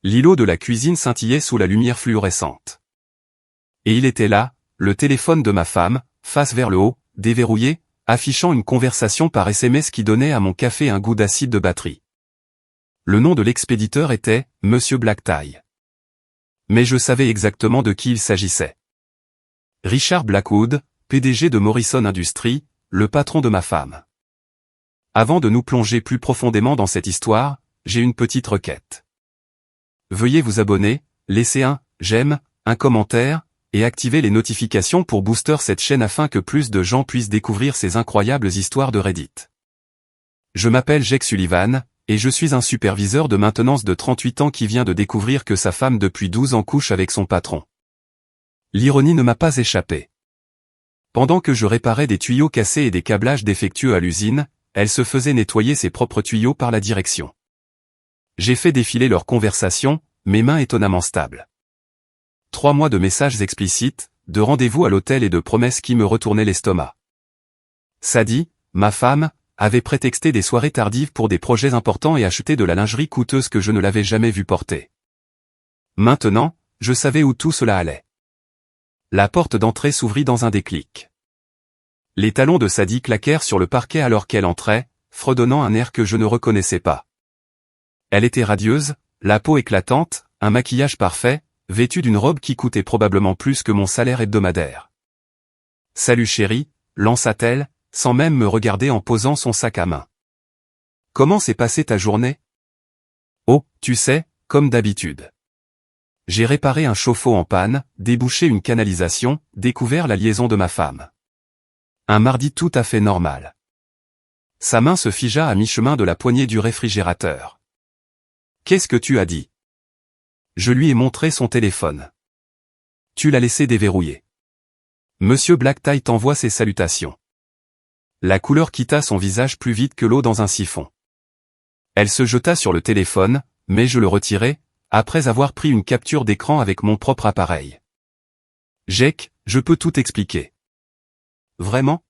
L'îlot de la cuisine scintillait sous la lumière fluorescente. Et il était là, le téléphone de ma femme, face vers le haut, déverrouillé, affichant une conversation par SMS qui donnait à mon café un goût d'acide de batterie. Le nom de l'expéditeur était « Monsieur Blacktie ». Mais je savais exactement de qui il s'agissait. Richard Blackwood, PDG de Morrison Industries, le patron de ma femme. Avant de nous plonger plus profondément dans cette histoire, j'ai une petite requête. Veuillez vous abonner, laisser un « j'aime », un commentaire, et activer les notifications pour booster cette chaîne afin que plus de gens puissent découvrir ces incroyables histoires de Reddit. Je m'appelle Jake Sullivan, et je suis un superviseur de maintenance de 38 ans qui vient de découvrir que sa femme depuis 12 ans couche avec son patron. L'ironie ne m'a pas échappé. Pendant que je réparais des tuyaux cassés et des câblages défectueux à l'usine, elle se faisait nettoyer ses propres tuyaux par la direction. J'ai fait défiler leur conversation, mes mains étonnamment stables. 3 mois de messages explicites, de rendez-vous à l'hôtel et de promesses qui me retournaient l'estomac. Sadie, ma femme, avait prétexté des soirées tardives pour des projets importants et acheté de la lingerie coûteuse que je ne l'avais jamais vue porter. Maintenant, je savais où tout cela allait. La porte d'entrée s'ouvrit dans un déclic. Les talons de Sadie claquèrent sur le parquet alors qu'elle entrait, fredonnant un air que je ne reconnaissais pas. Elle était radieuse, la peau éclatante, un maquillage parfait, vêtue d'une robe qui coûtait probablement plus que mon salaire hebdomadaire. « Salut chérie », lança-t-elle, sans même me regarder en posant son sac à main. « Comment s'est passée ta journée ?»« Oh, tu sais, comme d'habitude. J'ai réparé un chauffe-eau en panne, débouché une canalisation, découvert la liaison de ma femme. Un mardi tout à fait normal. » Sa main se figea à mi-chemin de la poignée du réfrigérateur. « Qu'est-ce que tu as dit ?» Je lui ai montré son téléphone. « Tu l'as laissé déverrouiller. Monsieur Blacktie t'envoie ses salutations. » La couleur quitta son visage plus vite que l'eau dans un siphon. Elle se jeta sur le téléphone, mais je le retirai, après avoir pris une capture d'écran avec mon propre appareil. « Jake, je peux tout expliquer. » « Vraiment ? »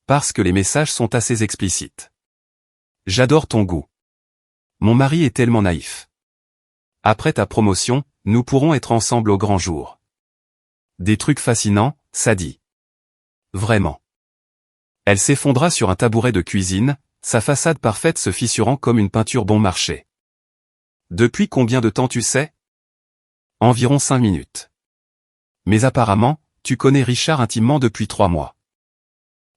Parce que les messages sont assez explicites. « J'adore ton goût. Mon mari est tellement naïf. Après ta promotion, nous pourrons être ensemble au grand jour. Des trucs fascinants, Sadie. Vraiment. » Elle s'effondra sur un tabouret de cuisine, sa façade parfaite se fissurant comme une peinture bon marché. « Depuis combien de temps tu sais ? » Environ 5 minutes. Mais apparemment, tu connais Richard intimement depuis 3 mois.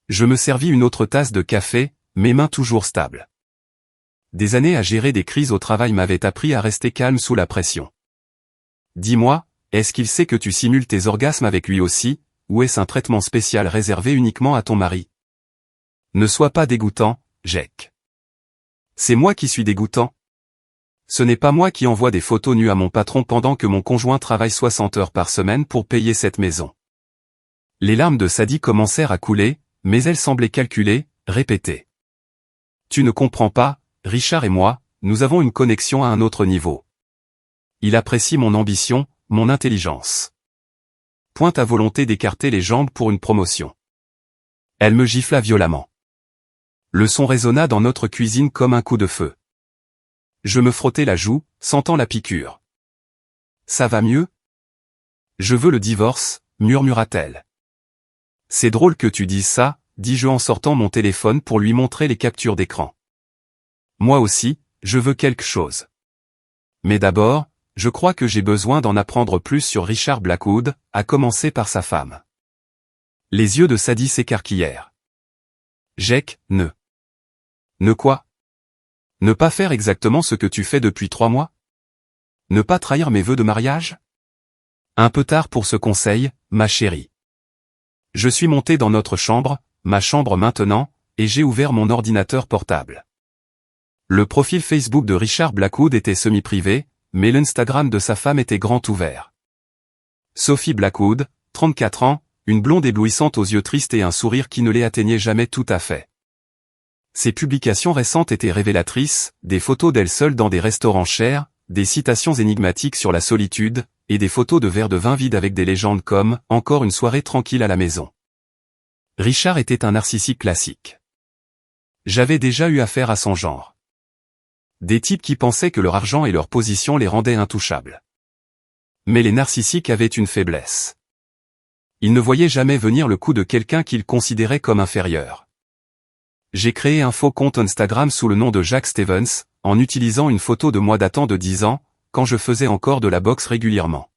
Je me servis une autre tasse de café, mes mains toujours stables. Des années à gérer des crises au travail m'avaient appris à rester calme sous la pression. Dis-moi, est-ce qu'il sait que tu simules tes orgasmes avec lui aussi, ou est-ce un traitement spécial réservé uniquement à ton mari ? Ne sois pas dégoûtant, Jake. C'est moi qui suis dégoûtant. Ce n'est pas moi qui envoie des photos nues à mon patron pendant que mon conjoint travaille 60 heures par semaine pour payer cette maison. Les larmes de Sadie commencèrent à couler, mais elle semblait calculer, répéter. Tu ne comprends pas, Richard et moi, nous avons une connexion à un autre niveau. Il apprécie mon ambition, mon intelligence. Point à volonté d'écarter les jambes pour une promotion. Elle me gifla violemment. Le son résonna dans notre cuisine comme un coup de feu. Je me frottais la joue, sentant la piqûre. Ça va mieux ? Je veux le divorce, murmura-t-elle. C'est drôle que tu dises ça, dis-je en sortant mon téléphone pour lui montrer les captures d'écran. Moi aussi, je veux quelque chose. Mais d'abord, je crois que j'ai besoin d'en apprendre plus sur Richard Blackwood, à commencer par sa femme. Les yeux de Sadie s'écarquillèrent. Jake, Ne quoi ? Ne pas faire exactement ce que tu fais depuis 3 mois ? Ne pas trahir mes vœux de mariage ? Un peu tard pour ce conseil, ma chérie. Je suis monté dans notre chambre, ma chambre maintenant, et j'ai ouvert mon ordinateur portable. Le profil Facebook de Richard Blackwood était semi-privé, mais l'Instagram de sa femme était grand ouvert. Sophie Blackwood, 34 ans, une blonde éblouissante aux yeux tristes et un sourire qui ne les atteignait jamais tout à fait. Ses publications récentes étaient révélatrices, des photos d'elle seule dans des restaurants chers, des citations énigmatiques sur la solitude, et des photos de verres de vin vides avec des légendes comme « Encore une soirée tranquille à la maison ». Richard était un narcissique classique. J'avais déjà eu affaire à son genre. Des types qui pensaient que leur argent et leur position les rendaient intouchables. Mais les narcissiques avaient une faiblesse. Ils ne voyaient jamais venir le coup de quelqu'un qu'ils considéraient comme inférieur. J'ai créé un faux compte Instagram sous le nom de Jack Stevens, en utilisant une photo de moi datant de 10 ans, quand je faisais encore de la boxe régulièrement.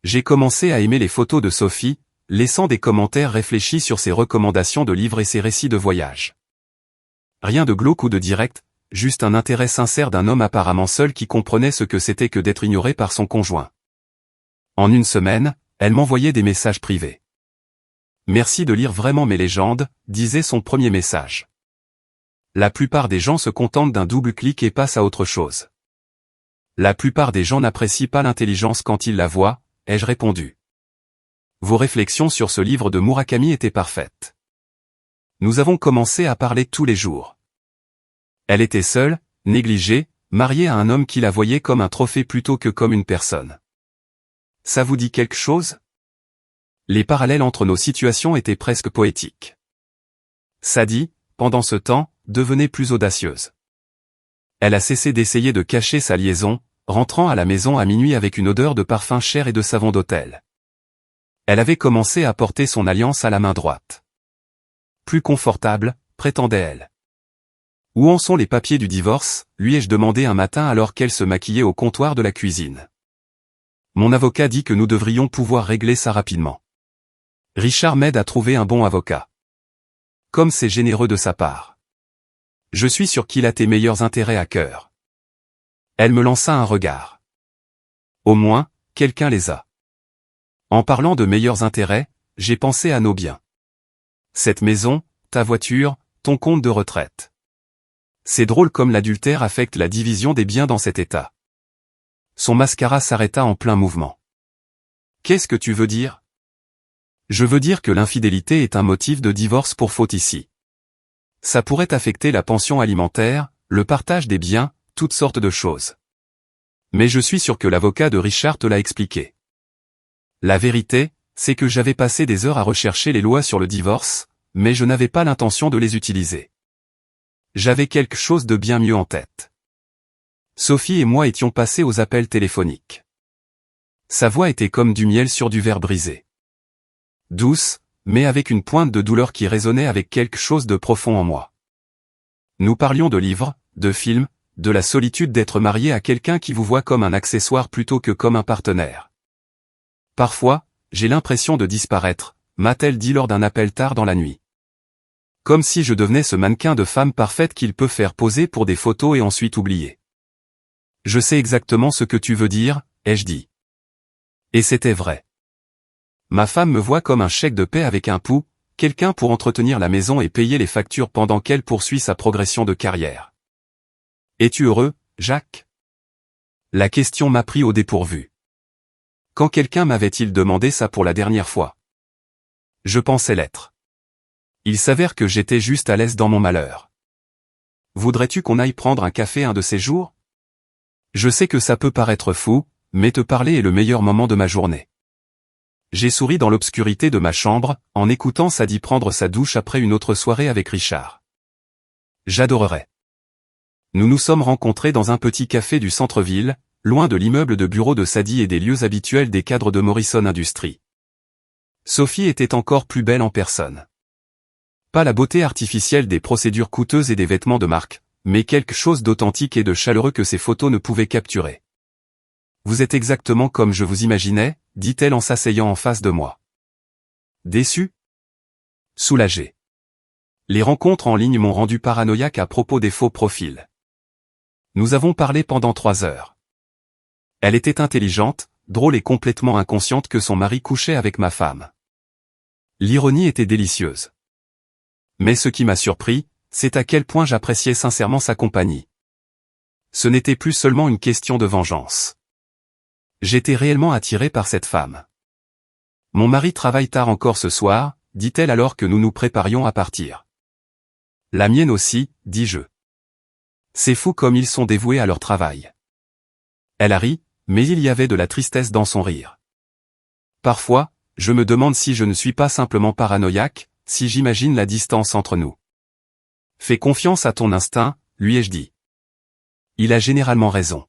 J'ai commencé à aimer les photos de Sophie, laissant des commentaires réfléchis sur ses recommandations de livres et ses récits de voyage. Rien de glauque ou de direct, juste un intérêt sincère d'un homme apparemment seul qui comprenait ce que c'était que d'être ignoré par son conjoint. En une semaine, elle m'envoyait des messages privés. Merci de lire vraiment mes légendes, disait son premier message. La plupart des gens se contentent d'un double clic et passent à autre chose. La plupart des gens n'apprécient pas l'intelligence quand ils la voient, ai-je répondu. Vos réflexions sur ce livre de Murakami étaient parfaites. Nous avons commencé à parler tous les jours. Elle était seule, négligée, mariée à un homme qui la voyait comme un trophée plutôt que comme une personne. Ça vous dit quelque chose? Les parallèles entre nos situations étaient presque poétiques. Sadie, pendant ce temps, devenait plus audacieuse. Elle a cessé d'essayer de cacher sa liaison, rentrant à la maison à minuit avec une odeur de parfum cher et de savon d'hôtel. Elle avait commencé à porter son alliance à la main droite. Plus confortable, prétendait-elle. Où en sont les papiers du divorce, lui ai-je demandé un matin alors qu'elle se maquillait au comptoir de la cuisine. Mon avocat dit que nous devrions pouvoir régler ça rapidement. Richard m'aide à trouver un bon avocat. Comme c'est généreux de sa part. Je suis sûr qu'il a tes meilleurs intérêts à cœur. Elle me lança un regard. Au moins, quelqu'un les a. En parlant de meilleurs intérêts, j'ai pensé à nos biens. Cette maison, ta voiture, ton compte de retraite. C'est drôle comme l'adultère affecte la division des biens dans cet état. Son mascara s'arrêta en plein mouvement. Qu'est-ce que tu veux dire? Je veux dire que l'infidélité est un motif de divorce pour faute ici. Ça pourrait affecter la pension alimentaire, le partage des biens, toutes sortes de choses. Mais je suis sûr que l'avocat de Richard te l'a expliqué. La vérité, c'est que j'avais passé des heures à rechercher les lois sur le divorce, mais je n'avais pas l'intention de les utiliser. J'avais quelque chose de bien mieux en tête. Sophie et moi étions passés aux appels téléphoniques. Sa voix était comme du miel sur du verre brisé. Douce, mais avec une pointe de douleur qui résonnait avec quelque chose de profond en moi. Nous parlions de livres, de films, de la solitude d'être marié à quelqu'un qui vous voit comme un accessoire plutôt que comme un partenaire. Parfois, j'ai l'impression de disparaître, m'a-t-elle dit lors d'un appel tard dans la nuit. Comme si je devenais ce mannequin de femme parfaite qu'il peut faire poser pour des photos et ensuite oublier. Je sais exactement ce que tu veux dire, ai-je dit. Et c'était vrai. Ma femme me voit comme un chèque de paie avec un pouls, quelqu'un pour entretenir la maison et payer les factures pendant qu'elle poursuit sa progression de carrière. Es-tu heureux, Jacques? La question m'a pris au dépourvu. Quand quelqu'un m'avait-il demandé ça pour la dernière fois? Je pensais l'être. Il s'avère que j'étais juste à l'aise dans mon malheur. Voudrais-tu qu'on aille prendre un café un de ces jours? Je sais que ça peut paraître fou, mais te parler est le meilleur moment de ma journée. J'ai souri dans l'obscurité de ma chambre, en écoutant Sadie prendre sa douche après une autre soirée avec Richard. J'adorerais. Nous nous sommes rencontrés dans un petit café du centre-ville, loin de l'immeuble de bureau de Sadie et des lieux habituels des cadres de Morrison Industries. Sophie était encore plus belle en personne. Pas la beauté artificielle des procédures coûteuses et des vêtements de marque, mais quelque chose d'authentique et de chaleureux que ces photos ne pouvaient capturer. Vous êtes exactement comme je vous imaginais, dit-elle en s'asseyant en face de moi. Déçu? Soulagé. Les rencontres en ligne m'ont rendu paranoïaque à propos des faux profils. Nous avons parlé pendant 3 heures. Elle était intelligente, drôle et complètement inconsciente que son mari couchait avec ma femme. L'ironie était délicieuse. Mais ce qui m'a surpris, c'est à quel point j'appréciais sincèrement sa compagnie. Ce n'était plus seulement une question de vengeance. J'étais réellement attiré par cette femme. Mon mari travaille tard encore ce soir, dit-elle alors que nous nous préparions à partir. La mienne aussi, dis-je. C'est fou comme ils sont dévoués à leur travail. Elle a ri, mais il y avait de la tristesse dans son rire. Parfois, je me demande si je ne suis pas simplement paranoïaque, si j'imagine la distance entre nous. Fais confiance à ton instinct, lui ai-je dit. il a généralement raison.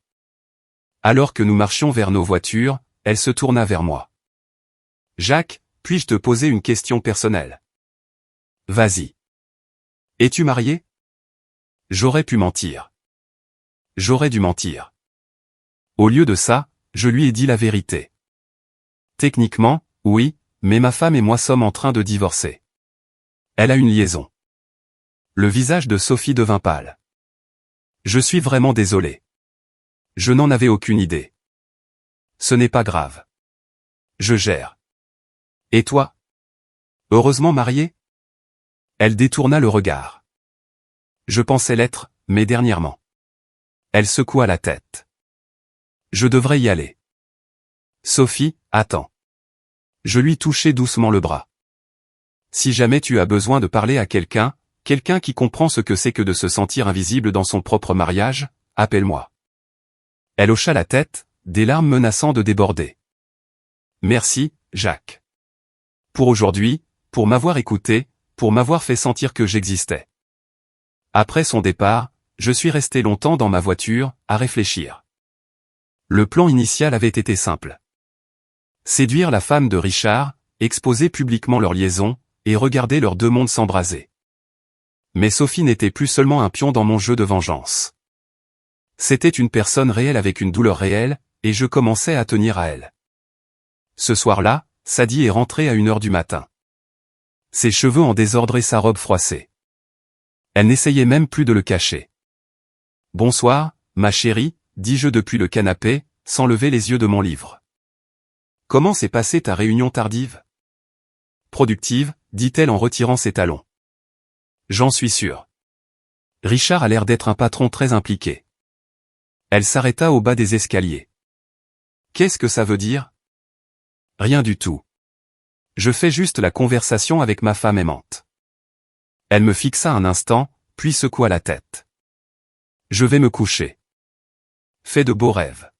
Alors que nous marchions vers nos voitures, elle se tourna vers moi. Jacques, puis-je te poser une question personnelle? Vas-y. Es-tu marié? J'aurais pu mentir. J'aurais dû mentir. Au lieu de ça, je lui ai dit la vérité. Techniquement, oui, mais ma femme et moi sommes en train de divorcer. Elle a une liaison. Le visage de Sophie devint pâle. Je suis vraiment désolé. Je n'en avais aucune idée. Ce n'est pas grave. Je gère. Et toi? Heureusement marié? Elle détourna le regard. Je pensais l'être, mais dernièrement. Elle secoua la tête. Je devrais y aller. Sophie, attends. Je lui touchai doucement le bras. Si jamais tu as besoin de parler à quelqu'un qui comprend ce que c'est que de se sentir invisible dans son propre mariage, appelle-moi. Elle hocha la tête, des larmes menaçant de déborder. Merci, Jacques. Pour aujourd'hui, pour m'avoir écouté, pour m'avoir fait sentir que j'existais. Après son départ, je suis resté longtemps dans ma voiture, à réfléchir. Le plan initial avait été simple. Séduire la femme de Richard, exposer publiquement leur liaison, et regarder leurs deux mondes s'embraser. Mais Sophie n'était plus seulement un pion dans mon jeu de vengeance. C'était une personne réelle avec une douleur réelle, et je commençais à tenir à elle. Ce soir-là, Sadie est rentrée à 1h du matin. Ses cheveux en désordre et sa robe froissée. Elle n'essayait même plus de le cacher. « Bonsoir, ma chérie », dis-je depuis le canapé, sans lever les yeux de mon livre. « Comment s'est passée ta réunion tardive ?»« Productive », dit-elle en retirant ses talons. « J'en suis sûr. Richard a l'air d'être un patron très impliqué. » Elle s'arrêta au bas des escaliers. « Qu'est-ce que ça veut dire ?»« Rien du tout. Je fais juste la conversation avec ma femme aimante. » Elle me fixa un instant, puis secoua la tête. « Je vais me coucher. Fais de beaux rêves.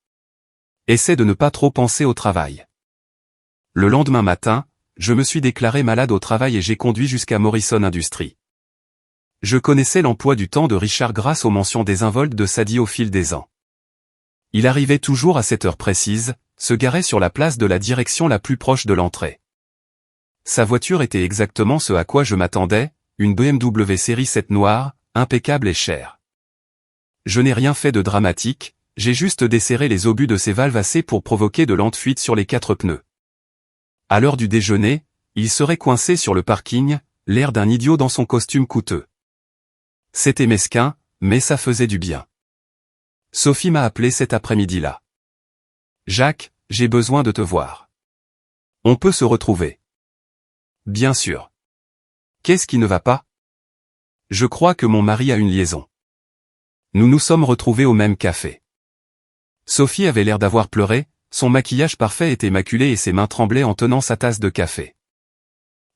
Essaie de ne pas trop penser au travail. » Le lendemain matin, je me suis déclaré malade au travail et j'ai conduit jusqu'à Morrison Industries. Je connaissais l'emploi du temps de Richard grâce aux mentions désinvoltes de Sadie au fil des ans. Il arrivait toujours à cette heure précise, se garait sur la place de la direction la plus proche de l'entrée. Sa voiture était exactement ce à quoi je m'attendais, une BMW série 7 noire, impeccable et chère. Je n'ai rien fait de dramatique, j'ai juste desserré les obus de ses valves assez pour provoquer de lentes fuites sur les 4 pneus. À l'heure du déjeuner, il serait coincé sur le parking, l'air d'un idiot dans son costume coûteux. C'était mesquin, mais ça faisait du bien. Sophie m'a appelé cet après-midi-là. « Jacques, j'ai besoin de te voir. On peut se retrouver. » Bien sûr. Qu'est-ce qui ne va pas? Je crois que mon mari a une liaison. Nous nous sommes retrouvés au même café. Sophie avait l'air d'avoir pleuré, son maquillage parfait était maculé et ses mains tremblaient en tenant sa tasse de café.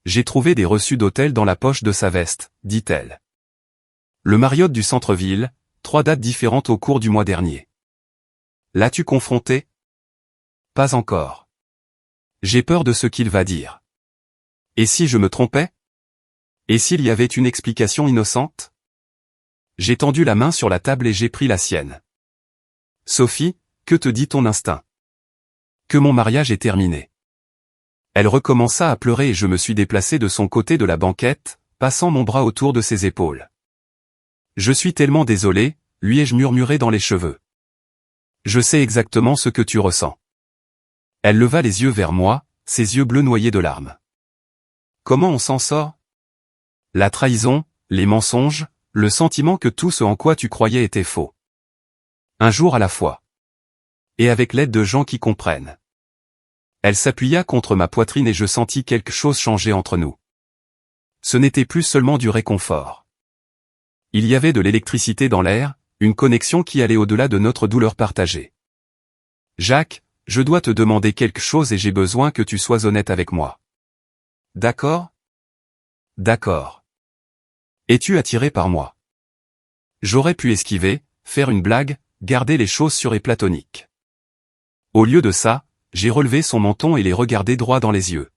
J'ai trouvé des reçus d'hôtel dans la poche de sa veste, dit-elle. Le Marriott du centre-ville, 3 dates différentes au cours du mois dernier. L'as-tu confronté? Pas encore. J'ai peur de ce qu'il va dire. Et si je me trompais? Et s'il y avait une explication innocente? J'ai tendu la main sur la table et j'ai pris la sienne. Sophie, que te dit ton instinct? Que mon mariage est terminé. Elle recommença à pleurer et je me suis déplacé de son côté de la banquette, passant mon bras autour de ses épaules. Je suis tellement désolé, lui ai-je murmuré dans les cheveux. Je sais exactement ce que tu ressens. Elle leva les yeux vers moi, ses yeux bleus noyés de larmes. Comment on s'en sort? La trahison, les mensonges, le sentiment que tout ce en quoi tu croyais était faux. Un jour à la fois. Et avec l'aide de gens qui comprennent. Elle s'appuya contre ma poitrine et je sentis quelque chose changer entre nous. Ce n'était plus seulement du réconfort. Il y avait de l'électricité dans l'air, une connexion qui allait au-delà de notre douleur partagée. Jacques, je dois te demander quelque chose et j'ai besoin que tu sois honnête avec moi. D'accord? D'accord. Es-tu attiré par moi? J'aurais pu esquiver, faire une blague, garder les choses sûres et platoniques. Au lieu de ça, j'ai relevé son menton et les regardé droit dans les yeux.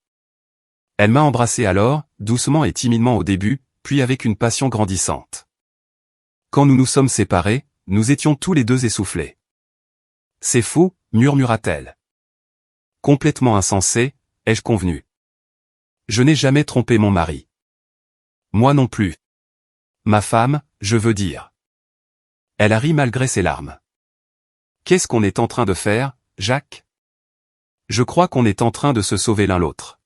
Elle m'a embrassé alors, doucement et timidement au début, puis avec une passion grandissante. Quand nous nous sommes séparés, nous étions tous les deux essoufflés. C'est fou, murmura-t-elle. Complètement insensé, ai-je convenu. Je n'ai jamais trompé mon mari. Moi non plus. Ma femme, je veux dire. Elle a ri malgré ses larmes. Qu'est-ce qu'on est en train de faire, Jacques? Je crois qu'on est en train de se sauver l'un l'autre.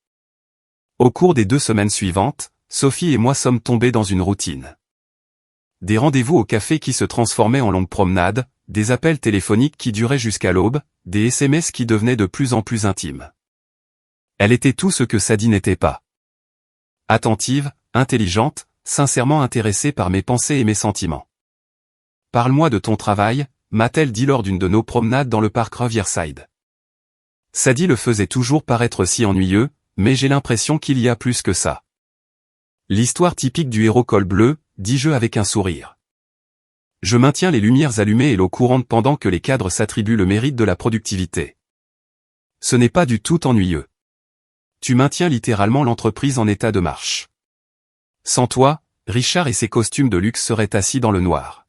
Au cours des 2 semaines suivantes, Sophie et moi sommes tombés dans une routine. Des rendez-vous au café qui se transformaient en longues promenades, des appels téléphoniques qui duraient jusqu'à l'aube, des SMS qui devenaient de plus en plus intimes. Elle était tout ce que Sadie n'était pas. Attentive, intelligente, sincèrement intéressée par mes pensées et mes sentiments. Parle-moi de ton travail, m'a-t-elle dit lors d'une de nos promenades dans le parc Riverside. Sadie le faisait toujours paraître si ennuyeux, mais j'ai l'impression qu'il y a plus que ça. L'histoire typique du héros col bleu, dis-je avec un sourire. Je maintiens les lumières allumées et l'eau courante pendant que les cadres s'attribuent le mérite de la productivité. Ce n'est pas du tout ennuyeux. Tu maintiens littéralement l'entreprise en état de marche. Sans toi, Richard et ses costumes de luxe seraient assis dans le noir.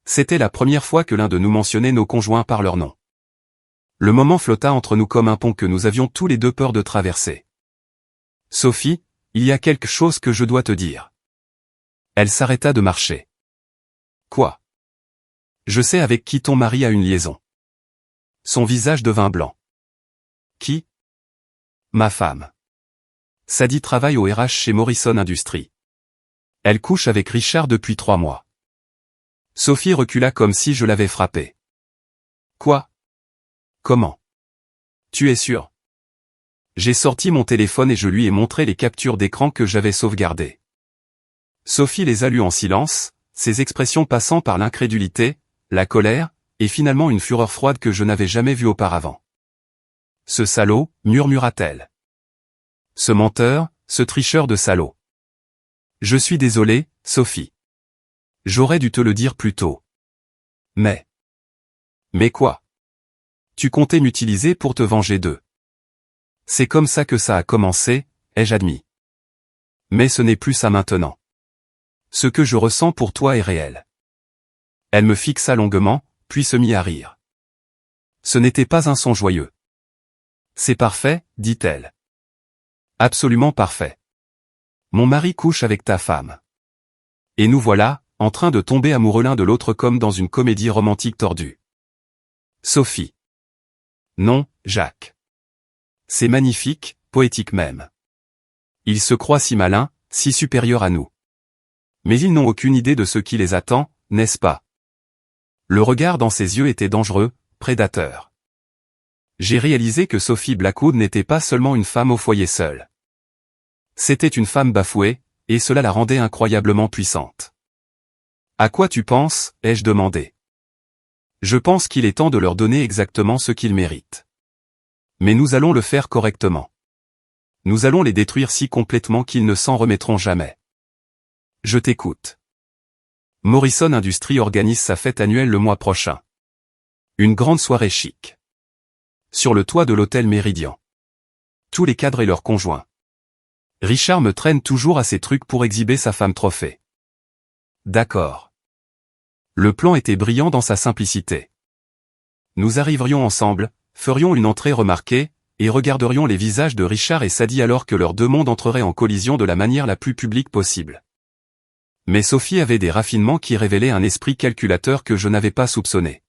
C'était la première fois que l'un de nous mentionnait nos conjoints par leur nom. Le moment flotta entre nous comme un pont que nous avions tous les deux peur de traverser. Sophie, il y a quelque chose que je dois te dire. Elle s'arrêta de marcher. Quoi? Je sais avec qui ton mari a une liaison. Son visage devint blanc. Qui? Ma femme. Sadie travaille au RH chez Morrison Industries. Elle couche avec Richard depuis 3 mois. Sophie recula comme si je l'avais frappée. Quoi? Comment? Tu es sûr? J'ai sorti mon téléphone et je lui ai montré les captures d'écran que j'avais sauvegardées. Sophie les a lues en silence, ses expressions passant par l'incrédulité, la colère, et finalement une fureur froide que je n'avais jamais vue auparavant. Ce salaud, murmura-t-elle. Ce menteur, ce tricheur de salaud. Je suis désolé, Sophie. J'aurais dû te le dire plus tôt. Mais quoi? Tu comptais m'utiliser pour te venger d'eux. C'est comme ça que ça a commencé, ai-je admis. Mais ce n'est plus ça maintenant. Ce que je ressens pour toi est réel. Elle me fixa longuement, puis se mit à rire. Ce n'était pas un son joyeux. C'est parfait, dit-elle. Absolument parfait. Mon mari couche avec ta femme. Et nous voilà, en train de tomber amoureux l'un de l'autre comme dans une comédie romantique tordue. Sophie. Non, Jacques. C'est magnifique, poétique même. Ils se croient si malins, si supérieurs à nous. Mais ils n'ont aucune idée de ce qui les attend, n'est-ce pas? Le regard dans ses yeux était dangereux, prédateur. J'ai réalisé que Sophie Blackwood n'était pas seulement une femme au foyer seule. C'était une femme bafouée, et cela la rendait incroyablement puissante. À quoi tu penses, ai-je demandé. Je pense qu'il est temps de leur donner exactement ce qu'ils méritent. Mais nous allons le faire correctement. Nous allons les détruire si complètement qu'ils ne s'en remettront jamais. Je t'écoute. Morrison Industries organise sa fête annuelle le mois prochain. Une grande soirée chic. Sur le toit de l'hôtel Méridien. Tous les cadres et leurs conjoints. Richard me traîne toujours à ses trucs pour exhiber sa femme trophée. D'accord. Le plan était brillant dans sa simplicité. Nous arriverions ensemble, ferions une entrée remarquée, et regarderions les visages de Richard et Sadie alors que leurs deux mondes entreraient en collision de la manière la plus publique possible. Mais Sophie avait des raffinements qui révélaient un esprit calculateur que je n'avais pas soupçonné.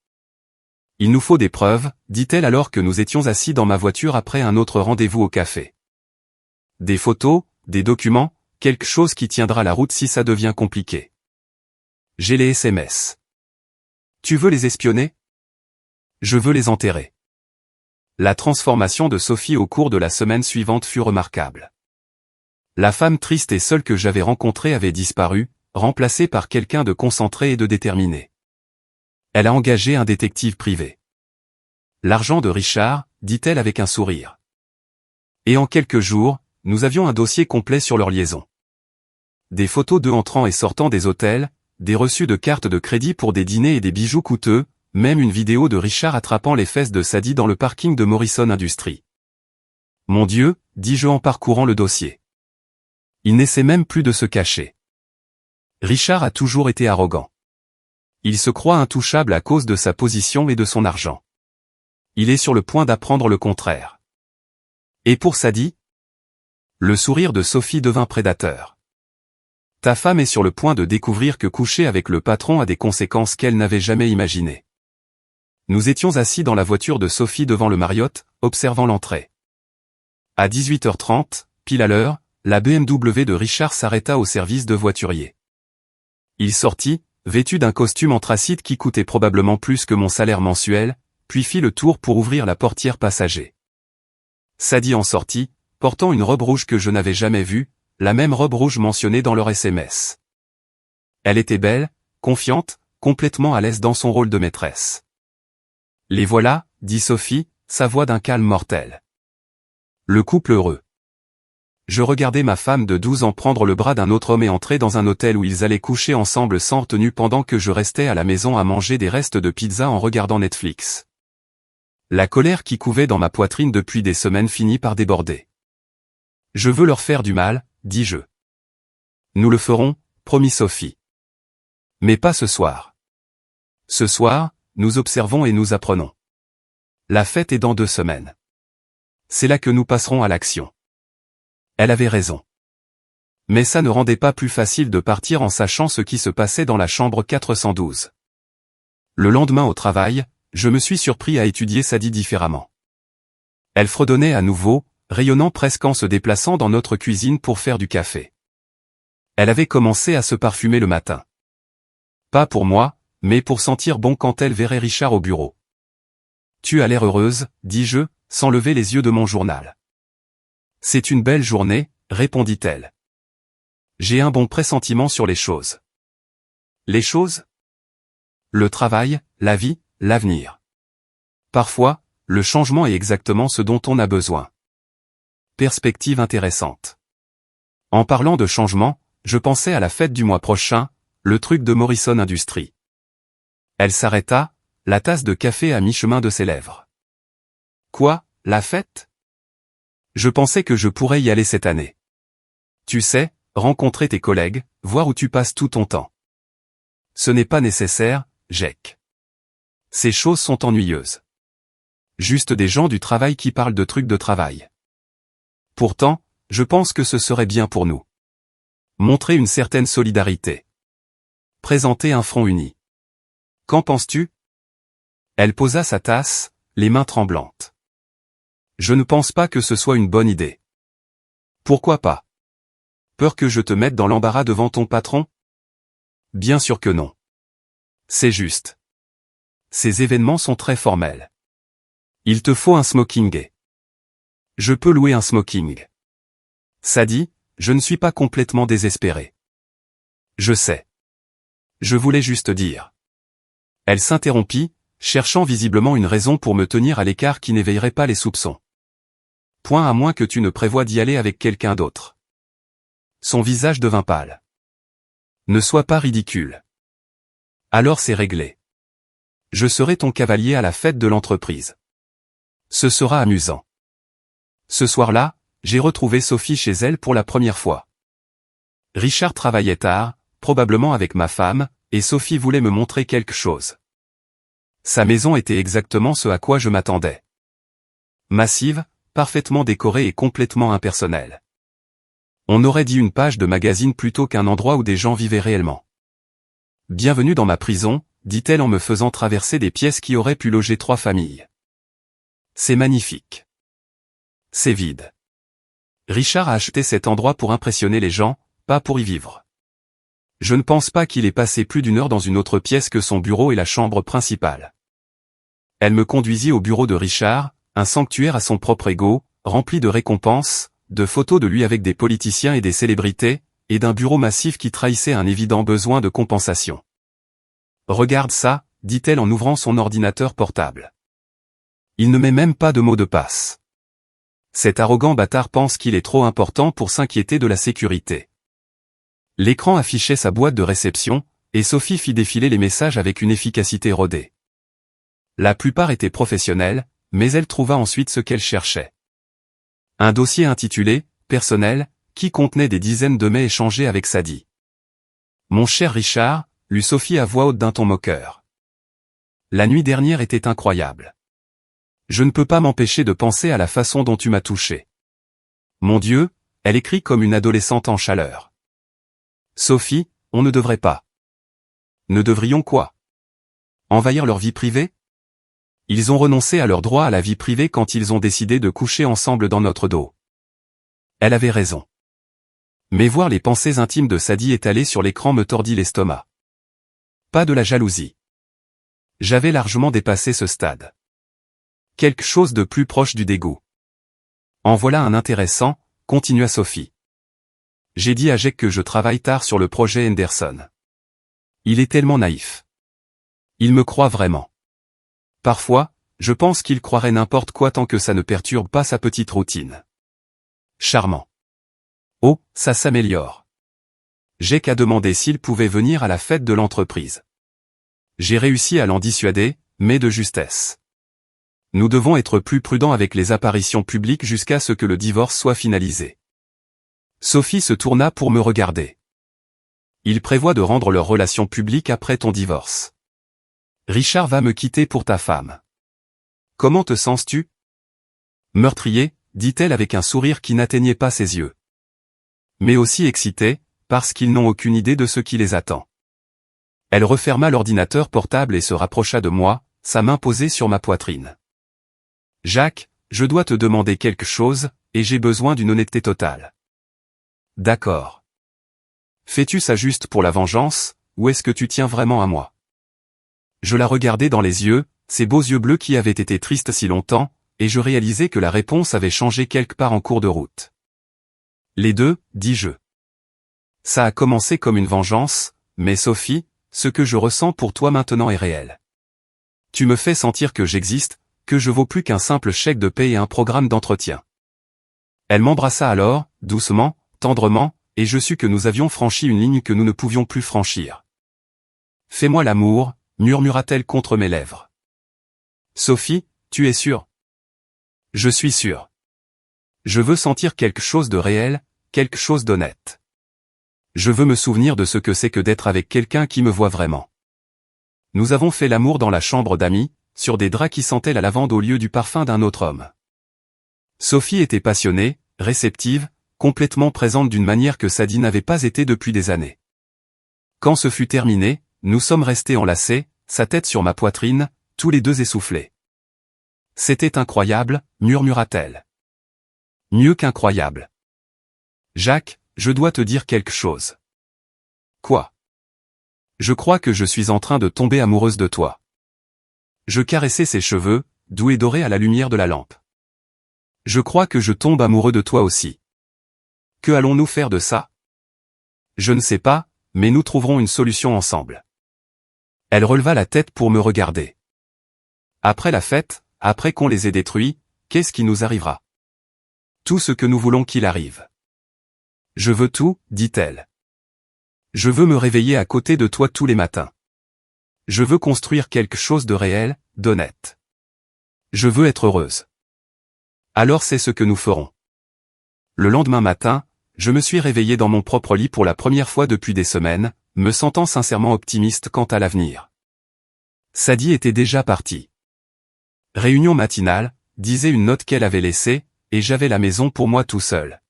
Il nous faut des preuves, dit-elle alors que nous étions assis dans ma voiture après un autre rendez-vous au café. Des photos, des documents, quelque chose qui tiendra la route si ça devient compliqué. J'ai les SMS. Tu veux les espionner? Je veux les enterrer. La transformation de Sophie au cours de la semaine suivante fut remarquable. La femme triste et seule que j'avais rencontrée avait disparu, remplacée par quelqu'un de concentré et de déterminé. Elle a engagé un détective privé. L'argent de Richard, dit-elle avec un sourire. Et en quelques jours, nous avions un dossier complet sur leur liaison. Des photos d'eux entrant et sortant des hôtels, des reçus de cartes de crédit pour des dîners et des bijoux coûteux, même une vidéo de Richard attrapant les fesses de Sadie dans le parking de Morrison Industries. Mon Dieu, dis-je en parcourant le dossier. Il n'essaie même plus de se cacher. Richard a toujours été arrogant. Il se croit intouchable à cause de sa position et de son argent. Il est sur le point d'apprendre le contraire. Et pour Sadie? Le sourire de Sophie devint prédateur. Ta femme est sur le point de découvrir que coucher avec le patron a des conséquences qu'elle n'avait jamais imaginées. Nous étions assis dans la voiture de Sophie devant le Marriott, observant l'entrée. À 18h30, pile à l'heure, la BMW de Richard s'arrêta au service de voiturier. Il sortit, vêtu d'un costume anthracite qui coûtait probablement plus que mon salaire mensuel, puis fit le tour pour ouvrir la portière passager. Sadie en sortit, portant une robe rouge que je n'avais jamais vue, la même robe rouge mentionnée dans leur SMS. Elle était belle, confiante, complètement à l'aise dans son rôle de maîtresse. Les voilà, dit Sophie, sa voix d'un calme mortel. Le couple heureux. Je regardais ma femme de 12 ans prendre le bras d'un autre homme et entrer dans un hôtel où ils allaient coucher ensemble sans retenue pendant que je restais à la maison à manger des restes de pizza en regardant Netflix. La colère qui couvait dans ma poitrine depuis des semaines finit par déborder. Je veux leur faire du mal, dis-je. Nous le ferons, promit Sophie. Mais pas ce soir. Ce soir, nous observons et nous apprenons. La fête est dans 2 semaines. C'est là que nous passerons à l'action. Elle avait raison. Mais ça ne rendait pas plus facile de partir en sachant ce qui se passait dans la chambre 412. Le lendemain au travail, je me suis surpris à étudier Sadie différemment. Elle fredonnait à nouveau, rayonnant presque en se déplaçant dans notre cuisine pour faire du café. Elle avait commencé à se parfumer le matin. Pas pour moi, mais pour sentir bon quand elle verrait Richard au bureau. Tu as l'air heureuse, dis-je, sans lever les yeux de mon journal. C'est une belle journée, répondit-elle. J'ai un bon pressentiment sur les choses. Les choses? Le travail, la vie, l'avenir. Parfois, le changement est exactement ce dont on a besoin. Perspective intéressante. En parlant de changement, je pensais à la fête du mois prochain, le truc de Morrison Industries. Elle s'arrêta, la tasse de café à mi-chemin de ses lèvres. Quoi, la fête? Je pensais que je pourrais y aller cette année. Tu sais, rencontrer tes collègues, voir où tu passes tout ton temps. Ce n'est pas nécessaire, Jack. Ces choses sont ennuyeuses. Juste des gens du travail qui parlent de trucs de travail. Pourtant, je pense que ce serait bien pour nous. Montrer une certaine solidarité. Présenter un front uni. Qu'en penses-tu? Elle posa sa tasse, les mains tremblantes. Je ne pense pas que ce soit une bonne idée. Pourquoi pas? Peur que je te mette dans l'embarras devant ton patron? Bien sûr que non. C'est juste. Ces événements sont très formels. Il te faut un smoking gay. Je peux louer un smoking. Sadie, je ne suis pas complètement désespéré. Je sais. Je voulais juste dire. Elle s'interrompit, cherchant visiblement une raison pour me tenir à l'écart qui n'éveillerait pas les soupçons. Point à moins que tu ne prévois d'y aller avec quelqu'un d'autre. Son visage devint pâle. Ne sois pas ridicule. Alors c'est réglé. Je serai ton cavalier à la fête de l'entreprise. Ce sera amusant. Ce soir-là, j'ai retrouvé Sophie chez elle pour la première fois. Richard travaillait tard, probablement avec ma femme, et Sophie voulait me montrer quelque chose. Sa maison était exactement ce à quoi je m'attendais. Massive, parfaitement décorée et complètement impersonnelle. On aurait dit une page de magazine plutôt qu'un endroit où des gens vivaient réellement. Bienvenue dans ma prison, dit-elle en me faisant traverser des pièces qui auraient pu loger 3 familles. C'est magnifique. C'est vide. Richard a acheté cet endroit pour impressionner les gens, pas pour y vivre. Je ne pense pas qu'il ait passé plus d'1 heure dans une autre pièce que son bureau et la chambre principale. Elle me conduisit au bureau de Richard, un sanctuaire à son propre ego, rempli de récompenses, de photos de lui avec des politiciens et des célébrités, et d'un bureau massif qui trahissait un évident besoin de compensation. Regarde ça, dit-elle en ouvrant son ordinateur portable. Il ne met même pas de mot de passe. Cet arrogant bâtard pense qu'il est trop important pour s'inquiéter de la sécurité. L'écran affichait sa boîte de réception, et Sophie fit défiler les messages avec une efficacité rodée. La plupart étaient professionnels, mais elle trouva ensuite ce qu'elle cherchait. Un dossier intitulé « Personnel » qui contenait des dizaines de mails échangés avec Sadie. « Mon cher Richard, lut Sophie à voix haute d'un ton moqueur. La nuit dernière était incroyable. Je ne peux pas m'empêcher de penser à la façon dont tu m'as touché. Mon Dieu, elle écrit comme une adolescente en chaleur. Sophie, on ne devrait pas. Ne devrions quoi? Envahir leur vie privée? Ils ont renoncé à leur droit à la vie privée quand ils ont décidé de coucher ensemble dans notre dos. Elle avait raison. Mais voir les pensées intimes de Sadie étalées sur l'écran me tordit l'estomac. Pas de la jalousie. J'avais largement dépassé ce stade. Quelque chose de plus proche du dégoût. En voilà un intéressant, continua Sophie. J'ai dit à Jack que je travaille tard sur le projet Henderson. Il est tellement naïf. Il me croit vraiment. Parfois, je pense qu'il croirait n'importe quoi tant que ça ne perturbe pas sa petite routine. Charmant. Oh, ça s'améliore. Jack a demandé s'il pouvait venir à la fête de l'entreprise. J'ai réussi à l'en dissuader, mais de justesse. Nous devons être plus prudents avec les apparitions publiques jusqu'à ce que le divorce soit finalisé. Sophie se tourna pour me regarder. Il prévoit de rendre leur relation publique après ton divorce. Richard va me quitter pour ta femme. Comment te sens-tu? Meurtrier, dit-elle avec un sourire qui n'atteignait pas ses yeux. Mais aussi excitée, parce qu'ils n'ont aucune idée de ce qui les attend. Elle referma l'ordinateur portable et se rapprocha de moi, sa main posée sur ma poitrine. Jacques, je dois te demander quelque chose, et j'ai besoin d'une honnêteté totale. D'accord. Fais-tu ça juste pour la vengeance, ou est-ce que tu tiens vraiment à moi? Je la regardais dans les yeux, ces beaux yeux bleus qui avaient été tristes si longtemps, et je réalisais que la réponse avait changé quelque part en cours de route. Les deux, dis-je. Ça a commencé comme une vengeance, mais Sophie, ce que je ressens pour toi maintenant est réel. Tu me fais sentir que j'existe, que je vaux plus qu'un simple chèque de paie et un programme d'entretien. Elle m'embrassa alors, doucement, tendrement, et je sus que nous avions franchi une ligne que nous ne pouvions plus franchir. Fais-moi l'amour, murmura-t-elle contre mes lèvres. Sophie, tu es sûre? Je suis sûre. Je veux sentir quelque chose de réel, quelque chose d'honnête. Je veux me souvenir de ce que c'est que d'être avec quelqu'un qui me voit vraiment. Nous avons fait l'amour dans la chambre d'amis, sur des draps qui sentaient la lavande au lieu du parfum d'un autre homme. Sophie était passionnée, réceptive, complètement présente d'une manière que Sadie n'avait pas été depuis des années. Quand ce fut terminé, nous sommes restés enlacés, sa tête sur ma poitrine, tous les deux essoufflés. C'était incroyable, murmura-t-elle. Mieux qu'incroyable. Jacques, je dois te dire quelque chose. Quoi? Je crois que je suis en train de tomber amoureuse de toi. Je caressais ses cheveux, doux et dorés à la lumière de la lampe. Je crois que je tombe amoureux de toi aussi. Que allons-nous faire de ça? Je ne sais pas, mais nous trouverons une solution ensemble. Elle releva la tête pour me regarder. Après la fête, après qu'on les ait détruits, qu'est-ce qui nous arrivera? Tout ce que nous voulons qu'il arrive. Je veux tout, dit-elle. Je veux me réveiller à côté de toi tous les matins. Je veux construire quelque chose de réel, d'honnête. Je veux être heureuse. Alors c'est ce que nous ferons. Le lendemain matin, je me suis réveillé dans mon propre lit pour la première fois depuis des semaines, me sentant sincèrement optimiste quant à l'avenir. Sadie était déjà partie. Réunion matinale, disait une note qu'elle avait laissée, et j'avais la maison pour moi tout seul.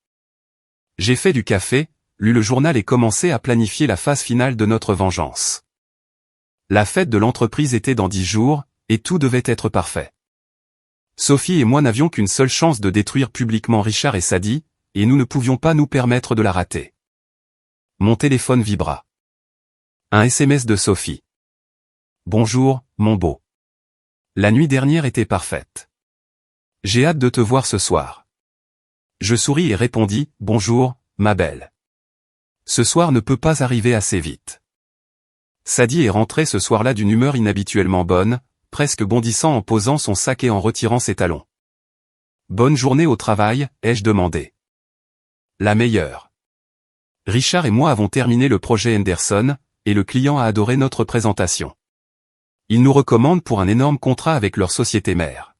J'ai fait du café, lu le journal et commencé à planifier la phase finale de notre vengeance. La fête de l'entreprise était dans 10 jours, et tout devait être parfait. Sophie et moi n'avions qu'une seule chance de détruire publiquement Richard et Sadie, et nous ne pouvions pas nous permettre de la rater. Mon téléphone vibra. Un SMS de Sophie. Bonjour, mon beau. La nuit dernière était parfaite. J'ai hâte de te voir ce soir. Je souris et répondis, bonjour, ma belle. Ce soir ne peut pas arriver assez vite. Sadie est rentrée ce soir-là d'une humeur inhabituellement bonne, presque bondissant en posant son sac et en retirant ses talons. Bonne journée au travail, ai-je demandé. La meilleure. Richard et moi avons terminé le projet Henderson, et le client a adoré notre présentation. Il nous recommande pour un énorme contrat avec leur société mère.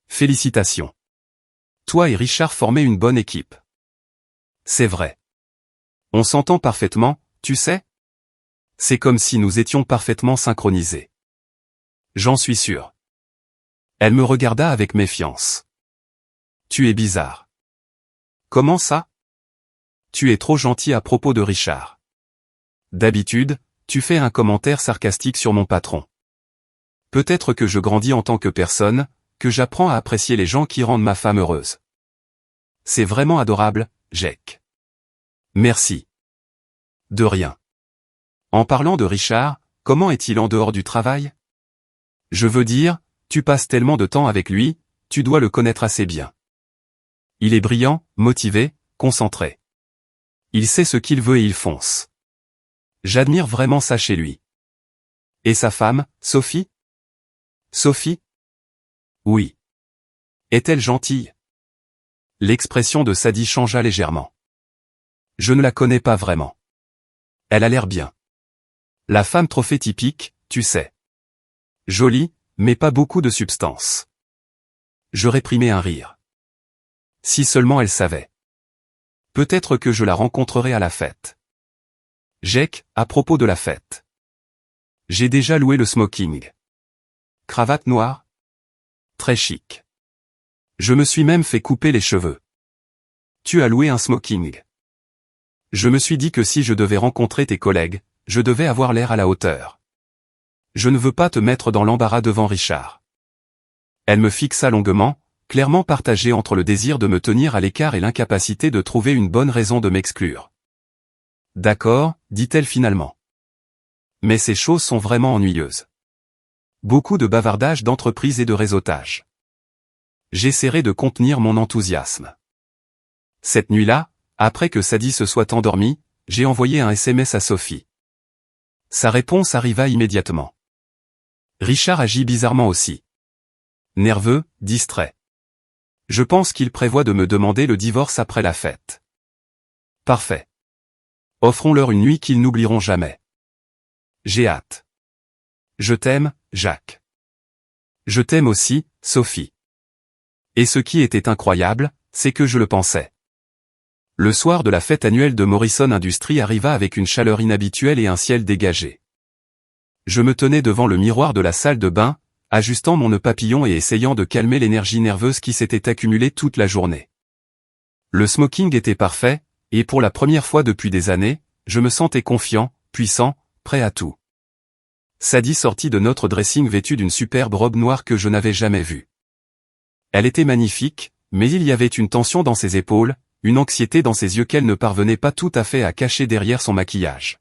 Félicitations. Toi et Richard formez une bonne équipe. C'est vrai. On s'entend parfaitement, tu sais? C'est comme si nous étions parfaitement synchronisés. J'en suis sûr. Elle me regarda avec méfiance. Tu es bizarre. Comment ça? Tu es trop gentil à propos de Richard. D'habitude, tu fais un commentaire sarcastique sur mon patron. Peut-être que je grandis en tant que personne, que j'apprends à apprécier les gens qui rendent ma femme heureuse. C'est vraiment adorable, Jake. Merci. De rien. En parlant de Richard, comment est-il en dehors du travail? Je veux dire, tu passes tellement de temps avec lui, tu dois le connaître assez bien. Il est brillant, motivé, concentré. Il sait ce qu'il veut et il fonce. J'admire vraiment ça chez lui. Et sa femme, Sophie? Sophie? Oui. Est-elle gentille? L'expression de Sadie changea légèrement. Je ne la connais pas vraiment. Elle a l'air bien. La femme trophée typique, tu sais. Jolie, mais pas beaucoup de substance. Je réprimai un rire. Si seulement elle savait. Peut-être que je la rencontrerai à la fête. Jake, à propos de la fête. J'ai déjà loué le smoking. Cravate noire? Très chic. Je me suis même fait couper les cheveux. Tu as loué un smoking. Je me suis dit que si je devais rencontrer tes collègues, je devais avoir l'air à la hauteur. Je ne veux pas te mettre dans l'embarras devant Richard. Elle me fixa longuement, clairement partagée entre le désir de me tenir à l'écart et l'incapacité de trouver une bonne raison de m'exclure. D'accord, dit-elle finalement. Mais ces choses sont vraiment ennuyeuses. Beaucoup de bavardage d'entreprise et de réseautage. J'essaierai de contenir mon enthousiasme. Cette nuit-là, après que Sadie se soit endormie, j'ai envoyé un SMS à Sophie. Sa réponse arriva immédiatement. Richard agit bizarrement aussi. Nerveux, distrait. Je pense qu'il prévoit de me demander le divorce après la fête. Parfait. Offrons-leur une nuit qu'ils n'oublieront jamais. J'ai hâte. Je t'aime, Jacques. Je t'aime aussi, Sophie. Et ce qui était incroyable, c'est que je le pensais. Le soir de la fête annuelle de Morrison Industries arriva avec une chaleur inhabituelle et un ciel dégagé. Je me tenais devant le miroir de la salle de bain, ajustant mon nœud papillon et essayant de calmer l'énergie nerveuse qui s'était accumulée toute la journée. Le smoking était parfait, et pour la première fois depuis des années, je me sentais confiant, puissant, prêt à tout. Sadie sortit de notre dressing vêtue d'une superbe robe noire que je n'avais jamais vue. Elle était magnifique, mais il y avait une tension dans ses épaules, une anxiété dans ses yeux qu'elle ne parvenait pas tout à fait à cacher derrière son maquillage.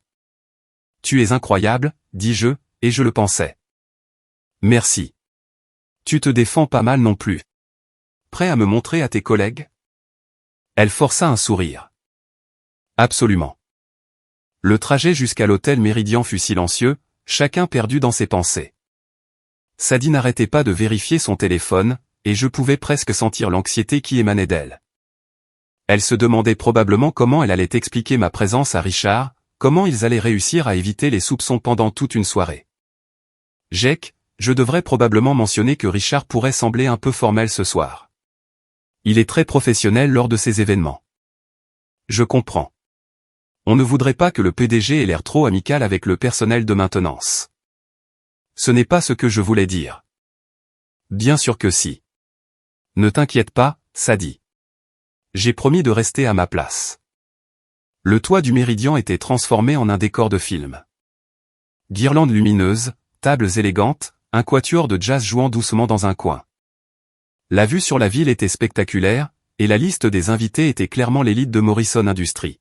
« Tu es incroyable, dis-je, et je le pensais. Merci. Tu te défends pas mal non plus. Prêt à me montrer à tes collègues? Elle força un sourire. Absolument. Le trajet jusqu'à l'hôtel Méridien fut silencieux, chacun perdu dans ses pensées. Sadie n'arrêtait pas de vérifier son téléphone, et je pouvais presque sentir l'anxiété qui émanait d'elle. Elle se demandait probablement comment elle allait expliquer ma présence à Richard, comment ils allaient réussir à éviter les soupçons pendant toute une soirée. Jake, je devrais probablement mentionner que Richard pourrait sembler un peu formel ce soir. Il est très professionnel lors de ces événements. Je comprends. On ne voudrait pas que le PDG ait l'air trop amical avec le personnel de maintenance. Ce n'est pas ce que je voulais dire. Bien sûr que si. Ne t'inquiète pas, Sadie. J'ai promis de rester à ma place. Le toit du Méridien était transformé en un décor de film. Guirlandes lumineuses, tables élégantes, un quatuor de jazz jouant doucement dans un coin. La vue sur la ville était spectaculaire, et la liste des invités était clairement l'élite de Morrison Industries.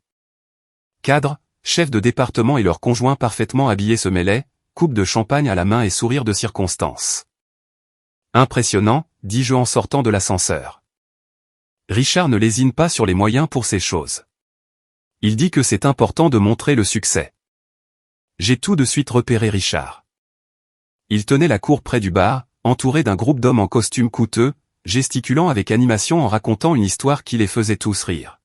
Cadres, chefs de département et leurs conjoints parfaitement habillés se mêlaient, coupe de champagne à la main et sourire de circonstance. Impressionnant, dis-je en sortant de l'ascenseur. Richard ne lésine pas sur les moyens pour ces choses. Il dit que c'est important de montrer le succès. J'ai tout de suite repéré Richard. Il tenait la cour près du bar, entouré d'un groupe d'hommes en costume coûteux, gesticulant avec animation en racontant une histoire qui les faisait tous rire.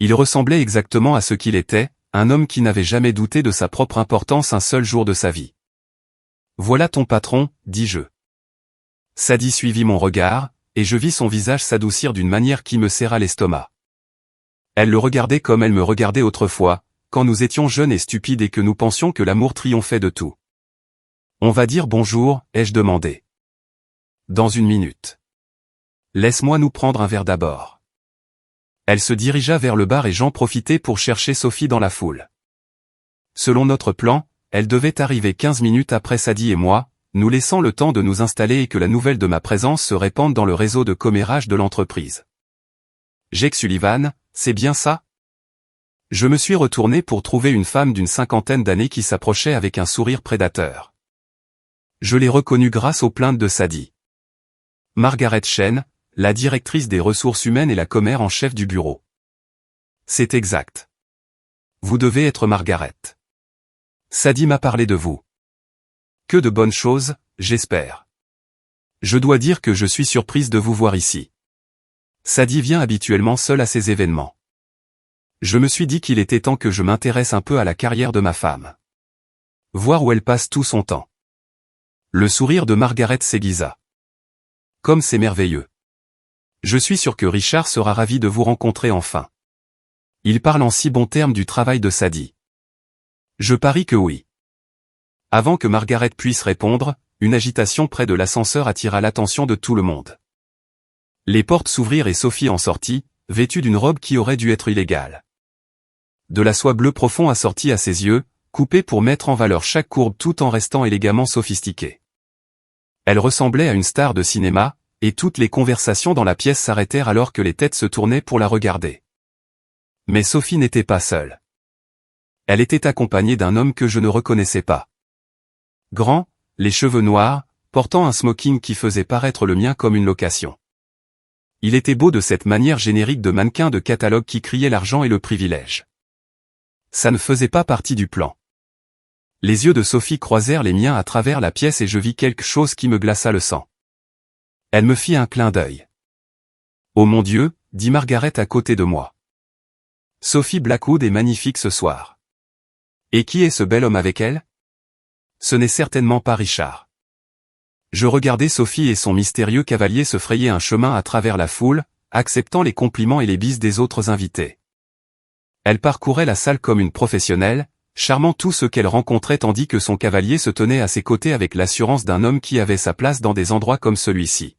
Il ressemblait exactement à ce qu'il était, un homme qui n'avait jamais douté de sa propre importance un seul jour de sa vie. « Voilà ton patron, dis-je. » Sadie suivit mon regard, et je vis son visage s'adoucir d'une manière qui me serra l'estomac. Elle le regardait comme elle me regardait autrefois, quand nous étions jeunes et stupides et que nous pensions que l'amour triomphait de tout. On va dire bonjour, ai-je demandé. Dans une minute. Laisse-moi nous prendre un verre d'abord. Elle se dirigea vers le bar et j'en profitai pour chercher Sophie dans la foule. Selon notre plan, elle devait arriver 15 minutes après Sadie et moi, nous laissant le temps de nous installer et que la nouvelle de ma présence se répande dans le réseau de commérage de l'entreprise. Jake Sullivan, c'est bien ça? Je me suis retourné pour trouver une femme d'une 50aine d'années qui s'approchait avec un sourire prédateur. Je l'ai reconnue grâce aux plaintes de Sadie. Margaret Chen, la directrice des ressources humaines et la commère en chef du bureau. C'est exact. Vous devez être Margaret. Sadie m'a parlé de vous. Que de bonnes choses, j'espère. Je dois dire que je suis surprise de vous voir ici. Sadie vient habituellement seule à ces événements. Je me suis dit qu'il était temps que je m'intéresse un peu à la carrière de ma femme. Voir où elle passe tout son temps. Le sourire de Margaret s'aiguisa. Comme c'est merveilleux. Je suis sûr que Richard sera ravi de vous rencontrer enfin. Il parle en si bons termes du travail de Sadie. Je parie que oui. Avant que Margaret puisse répondre, une agitation près de l'ascenseur attira l'attention de tout le monde. Les portes s'ouvrirent et Sophie en sortit, vêtue d'une robe qui aurait dû être illégale. De la soie bleu profond assortie à ses yeux, coupée pour mettre en valeur chaque courbe tout en restant élégamment sophistiquée. Elle ressemblait à une star de cinéma, et toutes les conversations dans la pièce s'arrêtèrent alors que les têtes se tournaient pour la regarder. Mais Sophie n'était pas seule. Elle était accompagnée d'un homme que je ne reconnaissais pas. Grand, les cheveux noirs, portant un smoking qui faisait paraître le mien comme une location. Il était beau de cette manière générique de mannequin de catalogue qui criait l'argent et le privilège. Ça ne faisait pas partie du plan. Les yeux de Sophie croisèrent les miens à travers la pièce et je vis quelque chose qui me glaça le sang. Elle me fit un clin d'œil. Oh mon Dieu, dit Margaret à côté de moi. Sophie Blackwood est magnifique ce soir. Et qui est ce bel homme avec elle? Ce n'est certainement pas Richard. Je regardais Sophie et son mystérieux cavalier se frayer un chemin à travers la foule, acceptant les compliments et les bises des autres invités. Elle parcourait la salle comme une professionnelle, charmant tout ce qu'elle rencontrait tandis que son cavalier se tenait à ses côtés avec l'assurance d'un homme qui avait sa place dans des endroits comme celui-ci.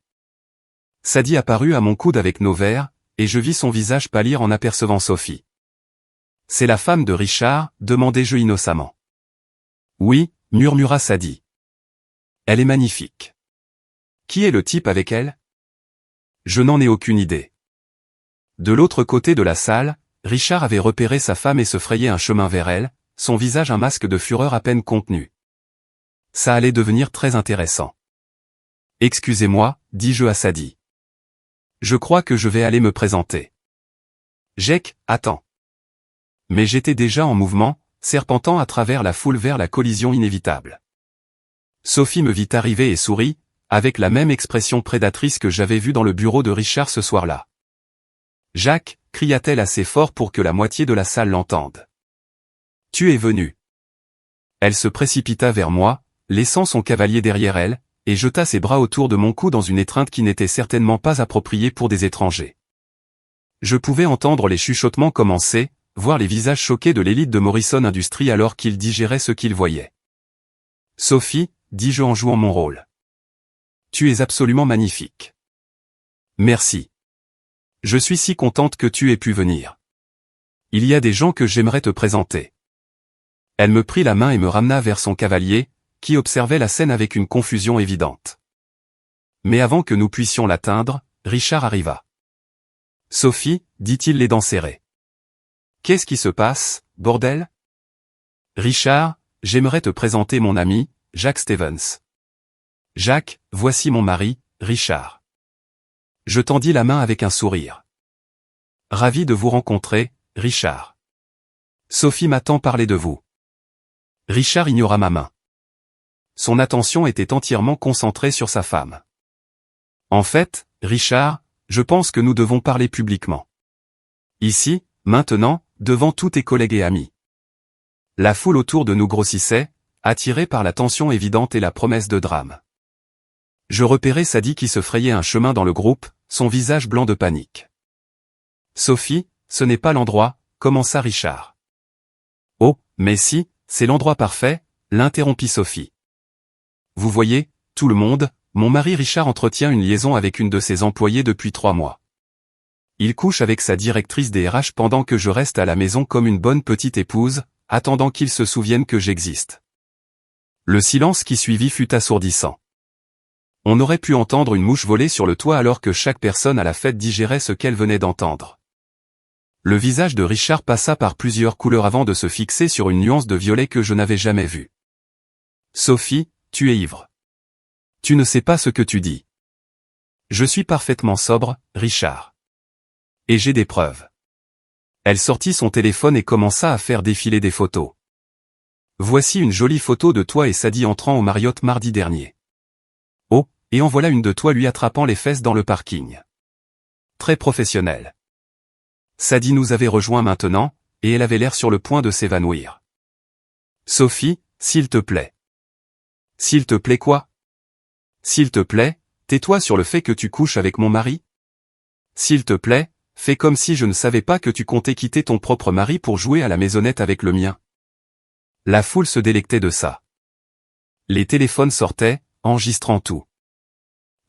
Sadie apparut à mon coude avec nos verres, et je vis son visage pâlir en apercevant Sophie. C'est la femme de Richard, demandai-je innocemment. Oui, murmura Sadie. Elle est magnifique. Qui est le type avec elle? Je n'en ai aucune idée. De l'autre côté de la salle, Richard avait repéré sa femme et se frayait un chemin vers elle, son visage un masque de fureur à peine contenu. Ça allait devenir très intéressant. Excusez-moi, dis-je à Sadie. Je crois que je vais aller me présenter. Jake, attends. Mais j'étais déjà en mouvement, serpentant à travers la foule vers la collision inévitable. Sophie me vit arriver et sourit, avec la même expression prédatrice que j'avais vue dans le bureau de Richard ce soir-là. Jacques, cria-t-elle assez fort pour que la moitié de la salle l'entende. Tu es venu. Elle se précipita vers moi, laissant son cavalier derrière elle, et jeta ses bras autour de mon cou dans une étreinte qui n'était certainement pas appropriée pour des étrangers. Je pouvais entendre les chuchotements commencer, voir les visages choqués de l'élite de Morrison Industries alors qu'ils digéraient ce qu'ils voyaient. Sophie, dis-je en jouant mon rôle. Tu es absolument magnifique. Merci. Je suis si contente que tu aies pu venir. Il y a des gens que j'aimerais te présenter. Elle me prit la main et me ramena vers son cavalier, qui observait la scène avec une confusion évidente. Mais avant que nous puissions l'atteindre, Richard arriva. Sophie, dit-il les dents serrées. Qu'est-ce qui se passe, bordel? Richard, j'aimerais te présenter mon ami, Jack Stevens. Jack, voici mon mari, Richard. Je tendis la main avec un sourire. Ravi de vous rencontrer, Richard. Sophie m'a tant parlé de vous. Richard ignora ma main. Son attention était entièrement concentrée sur sa femme. En fait, Richard, je pense que nous devons parler publiquement. Ici, maintenant, devant tous tes collègues et amis. La foule autour de nous grossissait, attirée par la tension évidente et la promesse de drame. Je repérais Sadie qui se frayait un chemin dans le groupe, son visage blanc de panique. Sophie, ce n'est pas l'endroit, commença Richard. Oh, mais si, c'est l'endroit parfait, l'interrompit Sophie. Vous voyez, tout le monde, mon mari Richard entretient une liaison avec une de ses employées depuis 3 mois. Il couche avec sa directrice des RH pendant que je reste à la maison comme une bonne petite épouse, attendant qu'il se souvienne que j'existe. Le silence qui suivit fut assourdissant. On aurait pu entendre une mouche voler sur le toit alors que chaque personne à la fête digérait ce qu'elle venait d'entendre. Le visage de Richard passa par plusieurs couleurs avant de se fixer sur une nuance de violet que je n'avais jamais vue. Sophie, tu es ivre. Tu ne sais pas ce que tu dis. Je suis parfaitement sobre, Richard. Et j'ai des preuves. Elle sortit son téléphone et commença à faire défiler des photos. Voici une jolie photo de toi et Sadie entrant au Marriott mardi dernier. Oh, et en voilà une de toi lui attrapant les fesses dans le parking. Très professionnel. Sadie nous avait rejoints maintenant, et elle avait l'air sur le point de s'évanouir. Sophie, s'il te plaît. S'il te plaît quoi? S'il te plaît, tais-toi sur le fait que tu couches avec mon mari? S'il te plaît, fais comme si je ne savais pas que tu comptais quitter ton propre mari pour jouer à la maisonnette avec le mien. La foule se délectait de ça. Les téléphones sortaient, enregistrant tout.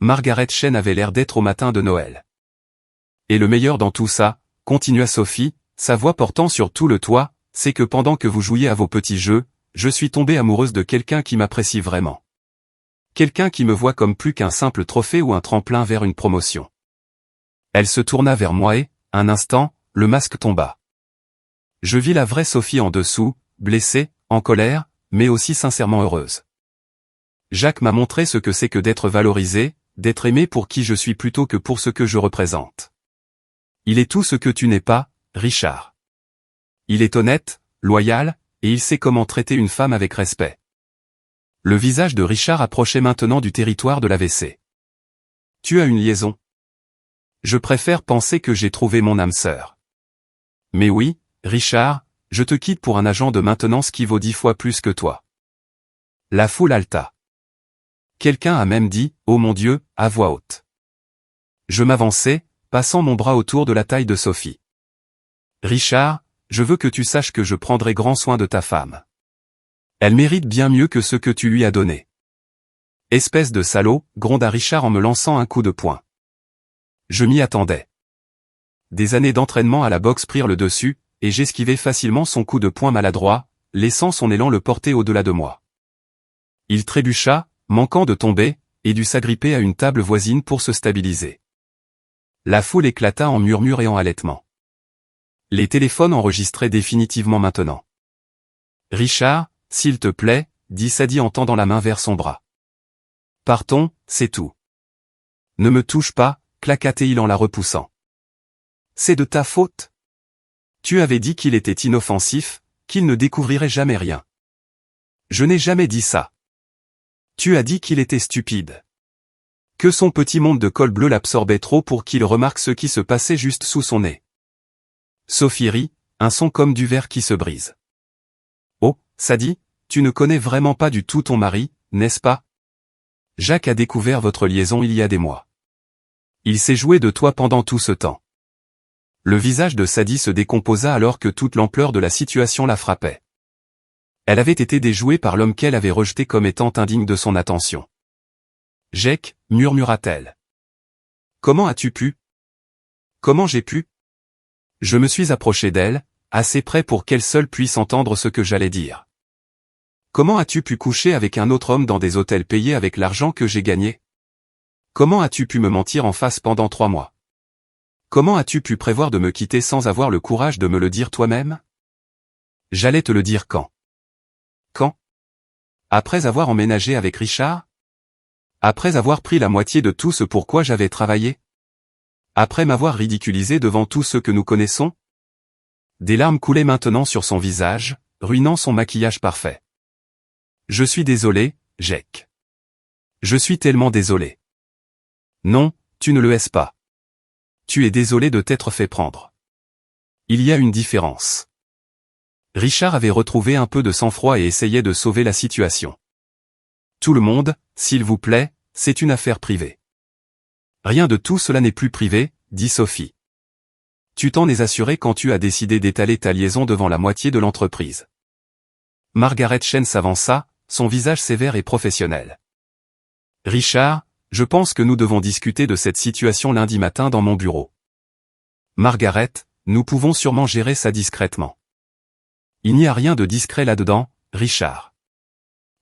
Margaret Chen avait l'air d'être au matin de Noël. Et le meilleur dans tout ça, continua Sophie, sa voix portant sur tout le toit, c'est que pendant que vous jouiez à vos petits jeux, je suis tombée amoureuse de quelqu'un qui m'apprécie vraiment. Quelqu'un qui me voit comme plus qu'un simple trophée ou un tremplin vers une promotion. Elle se tourna vers moi et, un instant, le masque tomba. Je vis la vraie Sophie en dessous, blessée, en colère, mais aussi sincèrement heureuse. Jacques m'a montré ce que c'est que d'être valorisé, d'être aimé pour qui je suis plutôt que pour ce que je représente. Il est tout ce que tu n'es pas, Richard. Il est honnête, loyal, et il sait comment traiter une femme avec respect. Le visage de Richard approchait maintenant du territoire de l'AVC. Tu as une liaison. Je préfère penser que j'ai trouvé mon âme sœur. Mais oui, Richard, je te quitte pour un agent de maintenance qui vaut 10 fois plus que toi. La foule haleta. Quelqu'un a même dit, oh mon Dieu, à voix haute. Je m'avançai, passant mon bras autour de la taille de Sophie. Richard, je veux que tu saches que je prendrai grand soin de ta femme. Elle mérite bien mieux que ce que tu lui as donné. Espèce de salaud, gronda Richard en me lançant un coup de poing. Je m'y attendais. Des années d'entraînement à la boxe prirent le dessus, et j'esquivai facilement son coup de poing maladroit, laissant son élan le porter au-delà de moi. Il trébucha, manquant de tomber, et dut s'agripper à une table voisine pour se stabiliser. La foule éclata en murmures et en halètements. Les téléphones enregistraient définitivement maintenant. Richard, s'il te plaît, dit Sadie en tendant la main vers son bras. Partons, c'est tout. Ne me touche pas, claqua-t-il en la repoussant. C'est de ta faute. Tu avais dit qu'il était inoffensif, qu'il ne découvrirait jamais rien. Je n'ai jamais dit ça. Tu as dit qu'il était stupide. Que son petit monde de col bleu l'absorbait trop pour qu'il remarque ce qui se passait juste sous son nez. Sophie rit, un son comme du verre qui se brise. Oh, Sadie, tu ne connais vraiment pas du tout ton mari, n'est-ce pas? Jacques a découvert votre liaison il y a des mois. Il s'est joué de toi pendant tout ce temps. Le visage de Sadie se décomposa alors que toute l'ampleur de la situation la frappait. Elle avait été déjouée par l'homme qu'elle avait rejeté comme étant indigne de son attention. Jacques, murmura-t-elle. Comment as-tu pu? Comment j'ai pu? Je me suis approché d'elle, assez près pour qu'elle seule puisse entendre ce que j'allais dire. Comment as-tu pu coucher avec un autre homme dans des hôtels payés avec l'argent que j'ai gagné? Comment as-tu pu me mentir en face pendant 3 mois? Comment as-tu pu prévoir de me quitter sans avoir le courage de me le dire toi-même? J'allais te le dire quand? Quand? Après avoir emménagé avec Richard? Après avoir pris la moitié de tout ce pour quoi j'avais travaillé? Après m'avoir ridiculisé devant tous ceux que nous connaissons? Des larmes coulaient maintenant sur son visage, ruinant son maquillage parfait. Je suis désolé, Jacques. Je suis tellement désolé. Non, tu ne le es pas. Tu es désolé de t'être fait prendre. Il y a une différence. Richard avait retrouvé un peu de sang-froid et essayait de sauver la situation. Tout le monde, s'il vous plaît, c'est une affaire privée. Rien de tout cela n'est plus privé, dit Sophie. Tu t'en es assuré quand tu as décidé d'étaler ta liaison devant la moitié de l'entreprise. Margaret Chen s'avança, son visage sévère et professionnel. Richard, je pense que nous devons discuter de cette situation lundi matin dans mon bureau. Margaret, nous pouvons sûrement gérer ça discrètement. Il n'y a rien de discret là-dedans, Richard.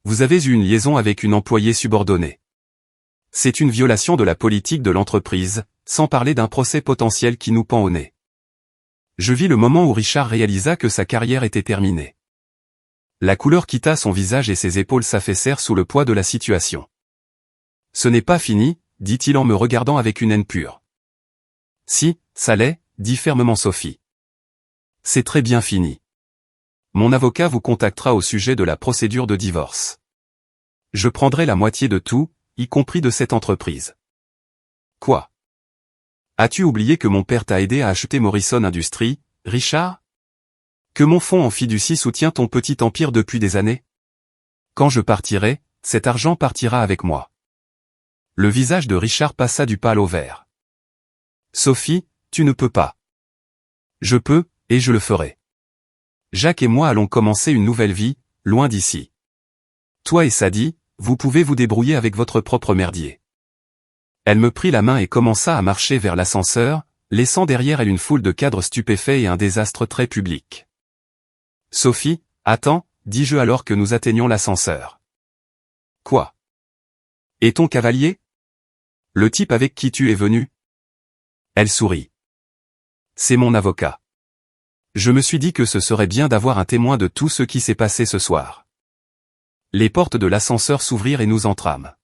Vous avez eu une liaison avec une employée subordonnée. C'est une violation de la politique de l'entreprise, sans parler d'un procès potentiel qui nous pend au nez. Je vis le moment où Richard réalisa que sa carrière était terminée. La couleur quitta son visage et ses épaules s'affaissèrent sous le poids de la situation. Ce n'est pas fini, dit-il en me regardant avec une haine pure. Si, ça l'est, dit fermement Sophie. C'est très bien fini. Mon avocat vous contactera au sujet de la procédure de divorce. Je prendrai la moitié de tout, y compris de cette entreprise. Quoi? As-tu oublié que mon père t'a aidé à acheter Morrison Industries, Richard? Que mon fonds en fiducie soutient ton petit empire depuis des années? Quand je partirai, cet argent partira avec moi. Le visage de Richard passa du pâle au vert. Sophie, tu ne peux pas. Je peux, et je le ferai. Jacques et moi allons commencer une nouvelle vie, loin d'ici. Toi et Sadie, vous pouvez vous débrouiller avec votre propre merdier. Elle me prit la main et commença à marcher vers l'ascenseur, laissant derrière elle une foule de cadres stupéfaits et un désastre très public. Sophie, attends, dis-je alors que nous atteignions l'ascenseur. Quoi? Et ton cavalier? Le type avec qui tu es venu? Elle sourit. C'est mon avocat. Je me suis dit que ce serait bien d'avoir un témoin de tout ce qui s'est passé ce soir. Les portes de l'ascenseur s'ouvrirent et nous entrâmes.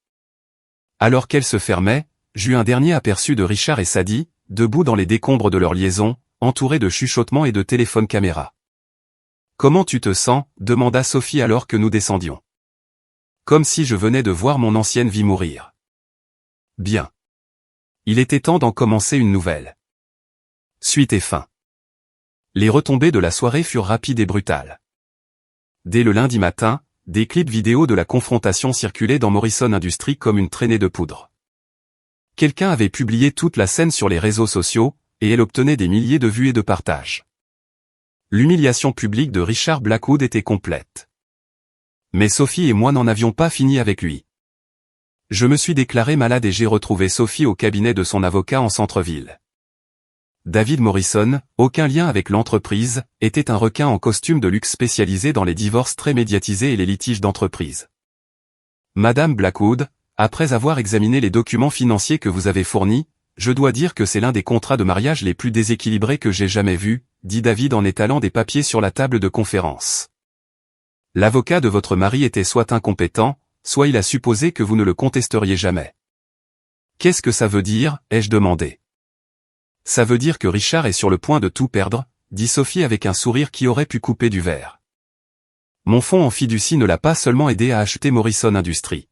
Alors qu'elles se fermaient, j'eus un dernier aperçu de Richard et Sadie, debout dans les décombres de leur liaison, entourés de chuchotements et de téléphones caméras. Comment tu te sens? Demanda Sophie alors que nous descendions. Comme si je venais de voir mon ancienne vie mourir. Bien. Il était temps d'en commencer une nouvelle. Suite et fin. Les retombées de la soirée furent rapides et brutales. Dès le lundi matin, des clips vidéo de la confrontation circulaient dans Morrison Industries comme une traînée de poudre. Quelqu'un avait publié toute la scène sur les réseaux sociaux, et elle obtenait des milliers de vues et de partages. L'humiliation publique de Richard Blackwood était complète. Mais Sophie et moi n'en avions pas fini avec lui. Je me suis déclaré malade et j'ai retrouvé Sophie au cabinet de son avocat en centre-ville. David Morrison, aucun lien avec l'entreprise, était un requin en costume de luxe spécialisé dans les divorces très médiatisés et les litiges d'entreprise. Madame Blackwood, après avoir examiné les documents financiers que vous avez fournis, je dois dire que c'est l'un des contrats de mariage les plus déséquilibrés que j'ai jamais vus, dit David en étalant des papiers sur la table de conférence. L'avocat de votre mari était soit incompétent, soit il a supposé que vous ne le contesteriez jamais. Qu'est-ce que ça veut dire, ai-je demandé. Ça veut dire que Richard est sur le point de tout perdre, dit Sophie avec un sourire qui aurait pu couper du verre. Mon fonds en fiducie ne l'a pas seulement aidé à acheter Morrison Industries.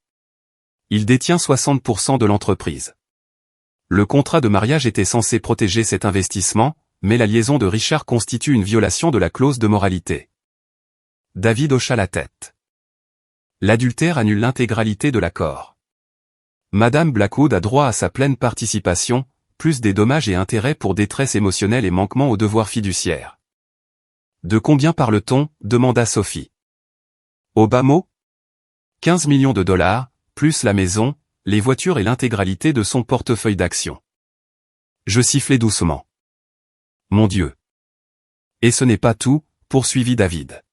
Il détient 60% de l'entreprise. Le contrat de mariage était censé protéger cet investissement, mais la liaison de Richard constitue une violation de la clause de moralité. David hocha la tête. L'adultère annule l'intégralité de l'accord. Madame Blackwood a droit à sa pleine participation, plus des dommages et intérêts pour détresse émotionnelle et manquement aux devoirs fiduciaires. De combien parle-t-on? Demanda Sophie. Au bas mot? 15 millions de dollars, plus la maison, les voitures et l'intégralité de son portefeuille d'actions. Je sifflai doucement. Mon Dieu. Et ce n'est pas tout, poursuivit David.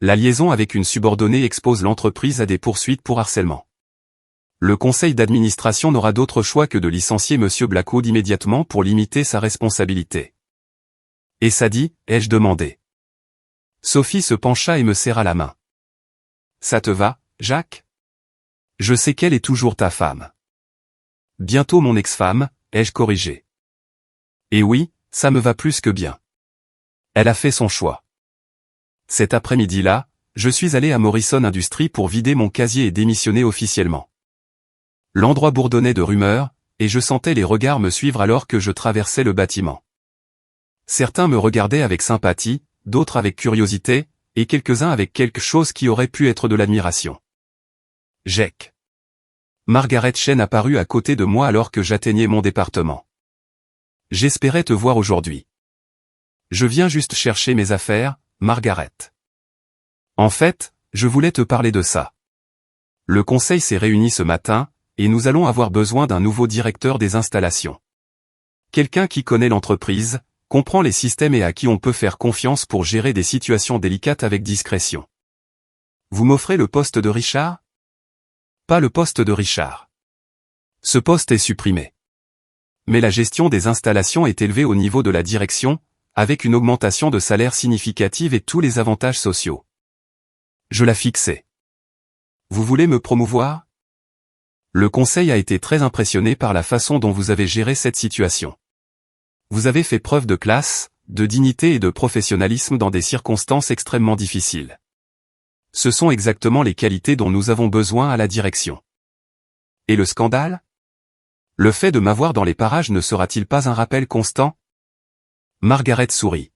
La liaison avec une subordonnée expose l'entreprise à des poursuites pour harcèlement. Le conseil d'administration n'aura d'autre choix que de licencier M. Blackwood immédiatement pour limiter sa responsabilité. Et Sadie, ai-je demandé. Sophie se pencha et me serra la main. Ça te va, Jacques? Je sais qu'elle est toujours ta femme. Bientôt mon ex-femme, ai-je corrigé. Et oui, ça me va plus que bien. Elle a fait son choix. Cet après-midi-là, je suis allé à Morrison Industries pour vider mon casier et démissionner officiellement. L'endroit bourdonnait de rumeurs, et je sentais les regards me suivre alors que je traversais le bâtiment. Certains me regardaient avec sympathie, d'autres avec curiosité, et quelques-uns avec quelque chose qui aurait pu être de l'admiration. Jacques. Margaret Chen apparut à côté de moi alors que j'atteignais mon département. J'espérais te voir aujourd'hui. Je viens juste chercher mes affaires, Margaret. En fait, je voulais te parler de ça. Le conseil s'est réuni ce matin, et nous allons avoir besoin d'un nouveau directeur des installations. Quelqu'un qui connaît l'entreprise, comprend les systèmes et à qui on peut faire confiance pour gérer des situations délicates avec discrétion. Vous m'offrez le poste de Richard? Pas le poste de Richard. Ce poste est supprimé. Mais la gestion des installations est élevée au niveau de la direction, avec une augmentation de salaire significative et tous les avantages sociaux. Je l'ai fixé. Vous voulez me promouvoir? Le conseil a été très impressionné par la façon dont vous avez géré cette situation. Vous avez fait preuve de classe, de dignité et de professionnalisme dans des circonstances extrêmement difficiles. Ce sont exactement les qualités dont nous avons besoin à la direction. Et le scandale? Le fait de m'avoir dans les parages ne sera-t-il pas un rappel constant? Margaret sourit.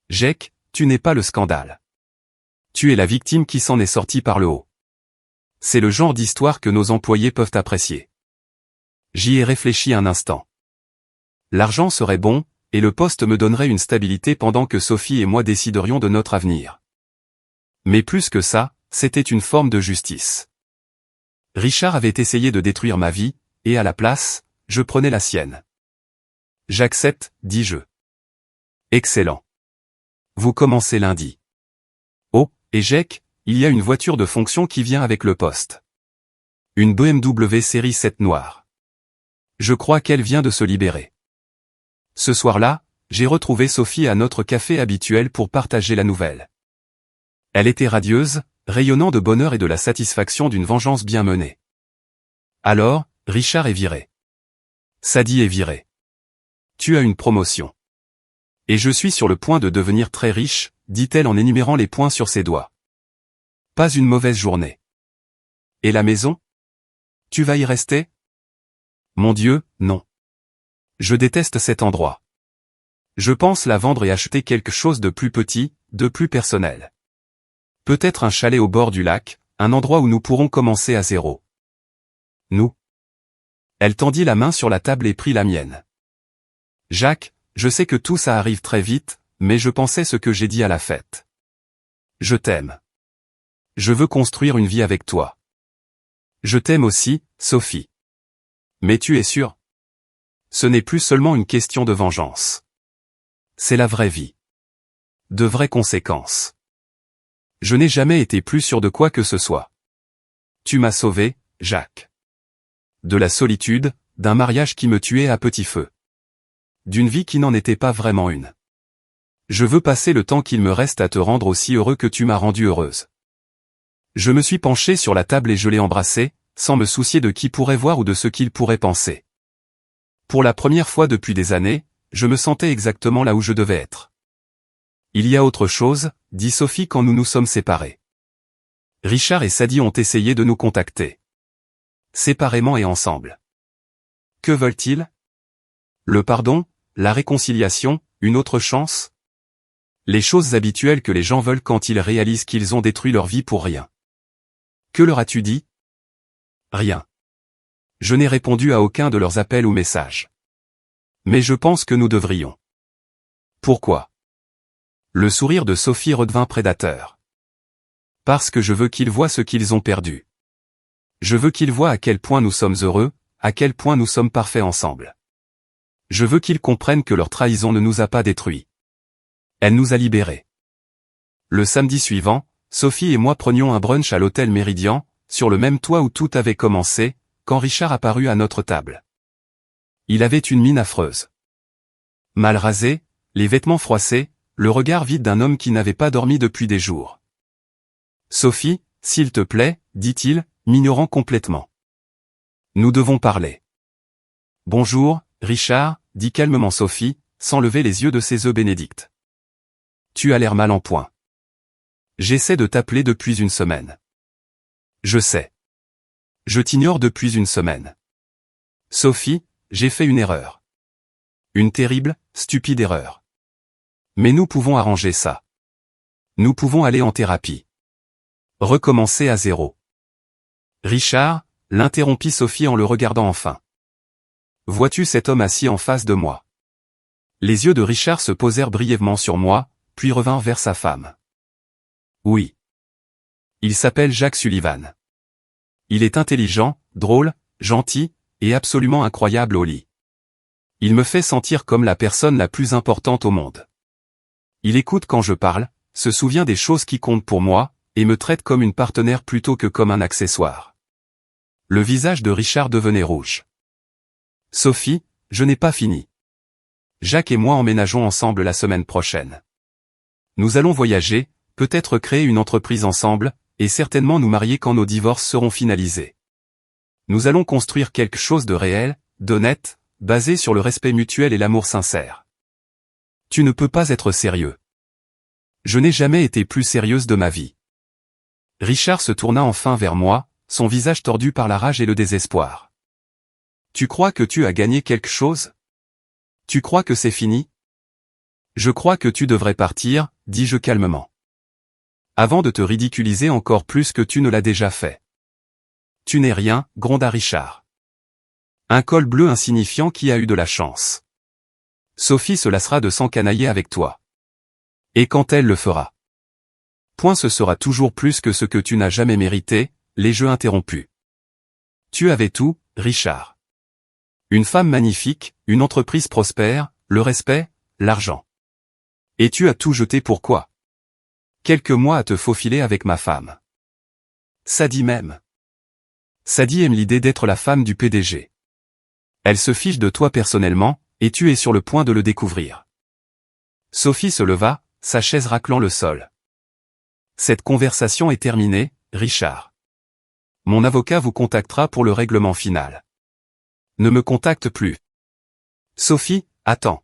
Jake, tu n'es pas le scandale. Tu es la victime qui s'en est sortie par le haut. C'est le genre d'histoire que nos employés peuvent apprécier. J'y ai réfléchi un instant. L'argent serait bon, et le poste me donnerait une stabilité pendant que Sophie et moi déciderions de notre avenir. Mais plus que ça, c'était une forme de justice. Richard avait essayé de détruire ma vie, et à la place, je prenais la sienne. J'accepte, dis-je. Excellent. Vous commencez lundi. Oh, et Jake, il y a une voiture de fonction qui vient avec le poste. Une BMW série 7 noire. Je crois qu'elle vient de se libérer. Ce soir-là, j'ai retrouvé Sophie à notre café habituel pour partager la nouvelle. Elle était radieuse, rayonnant de bonheur et de la satisfaction d'une vengeance bien menée. Alors, Richard est viré. Sadie est virée. Tu as une promotion. Et je suis sur le point de devenir très riche, dit-elle en énumérant les points sur ses doigts. Pas une mauvaise journée. Et la maison? Tu vas y rester? Mon Dieu, non. Je déteste cet endroit. Je pense la vendre et acheter quelque chose de plus petit, de plus personnel. Peut-être un chalet au bord du lac, un endroit où nous pourrons commencer à zéro. Nous. Elle tendit la main sur la table et prit la mienne. Jacques, je sais que tout ça arrive très vite, mais je pensais ce que j'ai dit à la fête. Je t'aime. Je veux construire une vie avec toi. Je t'aime aussi, Sophie. Mais tu es sûre? Ce n'est plus seulement une question de vengeance. C'est la vraie vie. De vraies conséquences. Je n'ai jamais été plus sûr de quoi que ce soit. Tu m'as sauvé, Jacques. De la solitude, d'un mariage qui me tuait à petit feu. D'une vie qui n'en était pas vraiment une. Je veux passer le temps qu'il me reste à te rendre aussi heureux que tu m'as rendue heureuse. Je me suis penché sur la table et je l'ai embrassé, sans me soucier de qui pourrait voir ou de ce qu'il pourrait penser. Pour la première fois depuis des années, je me sentais exactement là où je devais être. Il y a autre chose, dit Sophie quand nous nous sommes séparés. Richard et Sadie ont essayé de nous contacter. Séparément et ensemble. Que veulent-ils? Le pardon, la réconciliation, une autre chance? Les choses habituelles que les gens veulent quand ils réalisent qu'ils ont détruit leur vie pour rien. Que leur as-tu dit? Rien. Je n'ai répondu à aucun de leurs appels ou messages. Mais je pense que nous devrions. Pourquoi? Le sourire de Sophie redevint prédateur. Parce que je veux qu'ils voient ce qu'ils ont perdu. Je veux qu'ils voient à quel point nous sommes heureux, à quel point nous sommes parfaits ensemble. Je veux qu'ils comprennent que leur trahison ne nous a pas détruits. Elle nous a libérés. Le samedi suivant, Sophie et moi prenions un brunch à l'hôtel Méridien, sur le même toit où tout avait commencé, quand Richard apparut à notre table. Il avait une mine affreuse. Mal rasé, les vêtements froissés, le regard vide d'un homme qui n'avait pas dormi depuis des jours. Sophie, s'il te plaît, dit-il, m'ignorant complètement. Nous devons parler. Bonjour, Richard, dit calmement Sophie, sans lever les yeux de ses œufs bénédicts. Tu as l'air mal en point. J'essaie de t'appeler depuis une semaine. Je sais. Je t'ignore depuis une semaine. Sophie, j'ai fait une erreur. Une terrible, stupide erreur. Mais nous pouvons arranger ça. Nous pouvons aller en thérapie. Recommencer à zéro. Richard, l'interrompit Sophie en le regardant enfin. Vois-tu cet homme assis en face de moi? Les yeux de Richard se posèrent brièvement sur moi, puis revinrent vers sa femme. Oui. Il s'appelle Jack Sullivan. Il est intelligent, drôle, gentil, et absolument incroyable au lit. Il me fait sentir comme la personne la plus importante au monde. Il écoute quand je parle, se souvient des choses qui comptent pour moi, et me traite comme une partenaire plutôt que comme un accessoire. Le visage de Richard devenait rouge. Sophie, je n'ai pas fini. Jack et moi emménageons ensemble la semaine prochaine. Nous allons voyager, peut-être créer une entreprise ensemble, et certainement nous marier quand nos divorces seront finalisés. Nous allons construire quelque chose de réel, d'honnête, basé sur le respect mutuel et l'amour sincère. Tu ne peux pas être sérieux. Je n'ai jamais été plus sérieuse de ma vie. Richard se tourna enfin vers moi, son visage tordu par la rage et le désespoir. Tu crois que tu as gagné quelque chose? Tu crois que c'est fini? Je crois que tu devrais partir, dis-je calmement. Avant de te ridiculiser encore plus que tu ne l'as déjà fait. Tu n'es rien, gronda Richard. Un col bleu insignifiant qui a eu de la chance. Sophie se lassera de s'encanailler avec toi. Et quand elle le fera. Point ce sera toujours plus que ce que tu n'as jamais mérité, les jeux interrompus. Tu avais tout, Richard. Une femme magnifique, une entreprise prospère, le respect, l'argent. Et tu as tout jeté pourquoi? Quelques mois à te faufiler avec ma femme. Sadie m'aime. Sadie aime l'idée d'être la femme du PDG. Elle se fiche de toi personnellement, et tu es sur le point de le découvrir. Sophie se leva, sa chaise raclant le sol. Cette conversation est terminée, Richard. Mon avocat vous contactera pour le règlement final. Ne me contacte plus. Sophie, attends.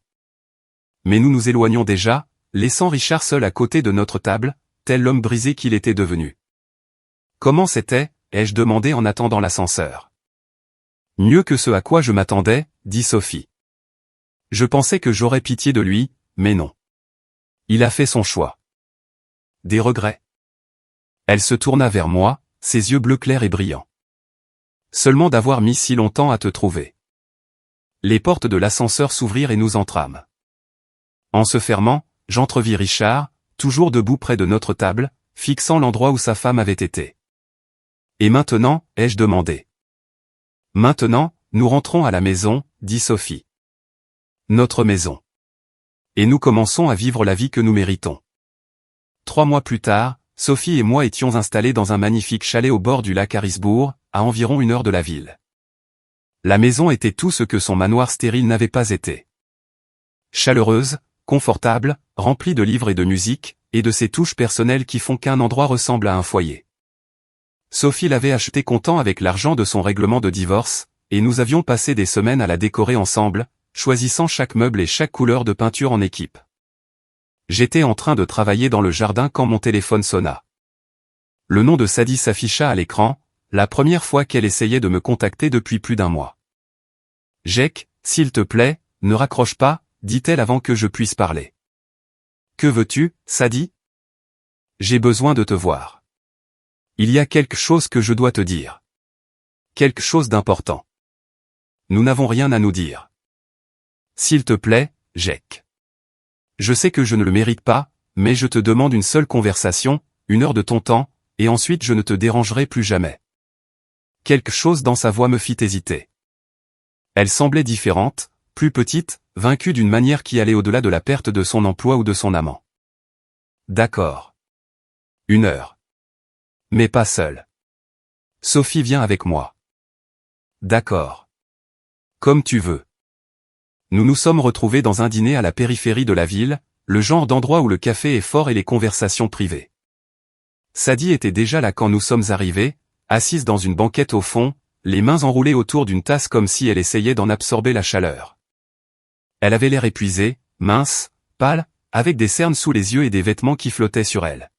Mais nous nous éloignons déjà, laissant Richard seul à côté de notre table, tel l'homme brisé qu'il était devenu. Comment c'était, ai-je demandé en attendant l'ascenseur. Mieux que ce à quoi je m'attendais, dit Sophie. Je pensais que j'aurais pitié de lui, mais non. Il a fait son choix. Des regrets. Elle se tourna vers moi, ses yeux bleus clairs et brillants. Seulement d'avoir mis si longtemps à te trouver. Les portes de l'ascenseur s'ouvrirent et nous entrâmes. En se fermant, j'entrevis Richard, toujours debout près de notre table, fixant l'endroit où sa femme avait été. Et maintenant, ai-je demandé. Maintenant, nous rentrons à la maison, dit Sophie. Notre maison. Et nous commençons à vivre la vie que nous méritons. 3 mois plus tard, Sophie et moi étions installés dans un magnifique chalet au bord du lac Harrisburg, à environ 1 heure de la ville. La maison était tout ce que son manoir stérile n'avait pas été. Chaleureuse, confortable, remplie de livres et de musique, et de ces touches personnelles qui font qu'un endroit ressemble à un foyer. Sophie l'avait acheté content avec l'argent de son règlement de divorce, et nous avions passé des semaines à la décorer ensemble, choisissant chaque meuble et chaque couleur de peinture en équipe. J'étais en train de travailler dans le jardin quand mon téléphone sonna. Le nom de Sadie s'afficha à l'écran, la première fois qu'elle essayait de me contacter depuis plus d'1 mois. « Jack, s'il te plaît, ne raccroche pas, dit-elle avant que je puisse parler. Que veux-tu, Sadie? J'ai besoin de te voir. Il y a quelque chose que je dois te dire. Quelque chose d'important. Nous n'avons rien à nous dire. S'il te plaît, Jack. Je sais que je ne le mérite pas, mais je te demande une seule conversation, 1 heure de ton temps, et ensuite je ne te dérangerai plus jamais. Quelque chose dans sa voix me fit hésiter. Elle semblait différente, plus petite, vaincue d'une manière qui allait au-delà de la perte de son emploi ou de son amant. D'accord. 1 heure. Mais pas seule. Sophie vient avec moi. D'accord. Comme tu veux. Nous nous sommes retrouvés dans un dîner à la périphérie de la ville, le genre d'endroit où le café est fort et les conversations privées. Sadie était déjà là quand nous sommes arrivés, assise dans une banquette au fond, les mains enroulées autour d'une tasse comme si elle essayait d'en absorber la chaleur. Elle avait l'air épuisée, mince, pâle, avec des cernes sous les yeux et des vêtements qui flottaient sur elle.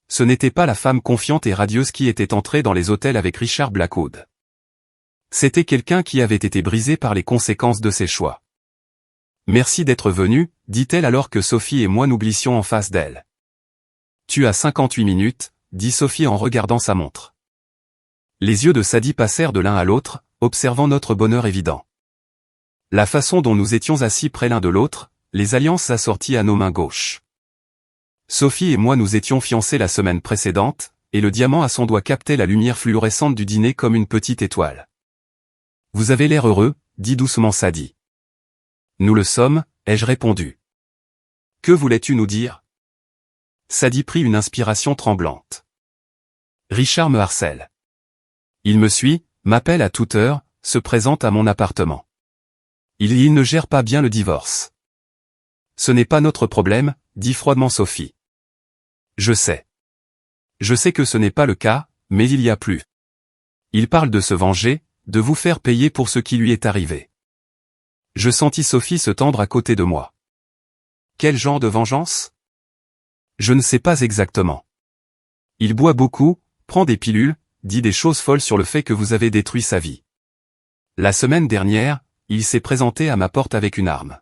Ce n'était pas la femme confiante et radieuse qui était entrée dans les hôtels avec Richard Blackwood. C'était quelqu'un qui avait été brisé par les conséquences de ses choix. « Merci d'être venu, dit-elle alors que Sophie et moi nous glissions en face d'elle. « Tu as 58 minutes, dit Sophie en regardant sa montre. Les yeux de Sadie passèrent de l'un à l'autre, observant notre bonheur évident. La façon dont nous étions assis près l'un de l'autre, les alliances assorties à nos mains gauches. Sophie et moi nous étions fiancés la semaine précédente, et le diamant à son doigt captait la lumière fluorescente du dîner comme une petite étoile. Vous avez l'air heureux, dit doucement Sadie. Nous le sommes, ai-je répondu. Que voulais-tu nous dire? Sadie prit une inspiration tremblante. Richard me harcèle. Il me suit, m'appelle à toute heure, se présente à mon appartement. Il ne gère pas bien le divorce. Ce n'est pas notre problème, dit froidement Sophie. Je sais. Je sais que ce n'est pas le cas, mais il y a plus. Il parle de se venger, de vous faire payer pour ce qui lui est arrivé. Je sentis Sophie se tendre à côté de moi. Quel genre de vengeance? Je ne sais pas exactement. Il boit beaucoup, prend des pilules, dit des choses folles sur le fait que vous avez détruit sa vie. La semaine dernière, il s'est présenté à ma porte avec une arme.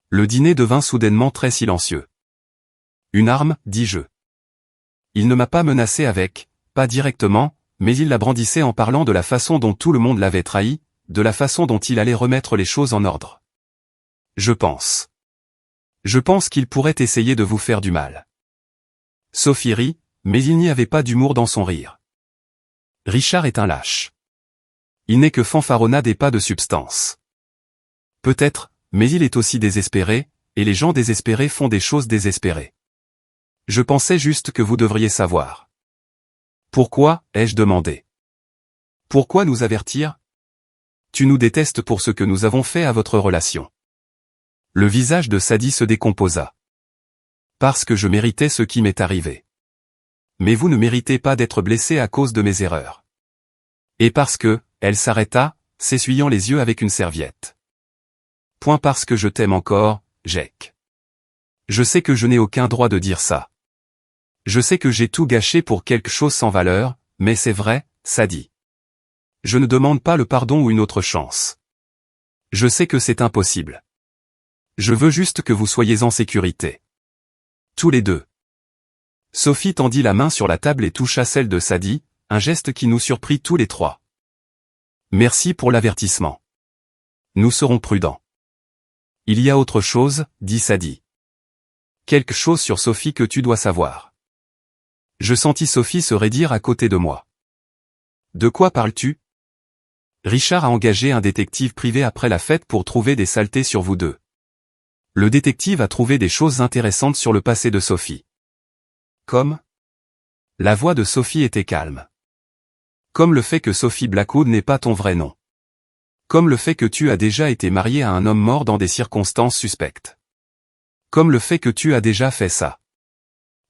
Le dîner devint soudainement très silencieux. Une arme, dis-je. Il ne m'a pas menacé avec, pas directement, mais il la brandissait en parlant de la façon dont tout le monde l'avait trahi, de la façon dont il allait remettre les choses en ordre. Je pense qu'il pourrait essayer de vous faire du mal. Sophie rit, mais il n'y avait pas d'humour dans son rire. Richard est un lâche. Il n'est que fanfaronnade et pas de substance. Peut-être, mais il est aussi désespéré, et les gens désespérés font des choses désespérées. Je pensais juste que vous devriez savoir. Pourquoi, ai-je demandé. Pourquoi nous avertir? Tu nous détestes pour ce que nous avons fait à votre relation. Le visage de Sadie se décomposa. Parce que je méritais ce qui m'est arrivé. Mais vous ne méritez pas d'être blessé à cause de mes erreurs. Et parce que, elle s'arrêta, s'essuyant les yeux avec une serviette. Point parce que je t'aime encore, Jake. Je sais que je n'ai aucun droit de dire ça. Je sais que j'ai tout gâché pour quelque chose sans valeur, mais c'est vrai, Sadie. Je ne demande pas le pardon ou une autre chance. Je sais que c'est impossible. Je veux juste que vous soyez en sécurité. Tous les deux. Sophie tendit la main sur la table et toucha celle de Sadie, un geste qui nous surprit tous les trois. Merci pour l'avertissement. Nous serons prudents. Il y a autre chose, dit Sadie. Quelque chose sur Sophie que tu dois savoir. Je sentis Sophie se raidir à côté de moi. De quoi parles-tu? Richard a engagé un détective privé après la fête pour trouver des saletés sur vous deux. Le détective a trouvé des choses intéressantes sur le passé de Sophie. Comme? La voix de Sophie était calme. Comme le fait que Sophie Blackwood n'est pas ton vrai nom. Comme le fait que tu as déjà été mariée à un homme mort dans des circonstances suspectes. Comme le fait que tu as déjà fait ça.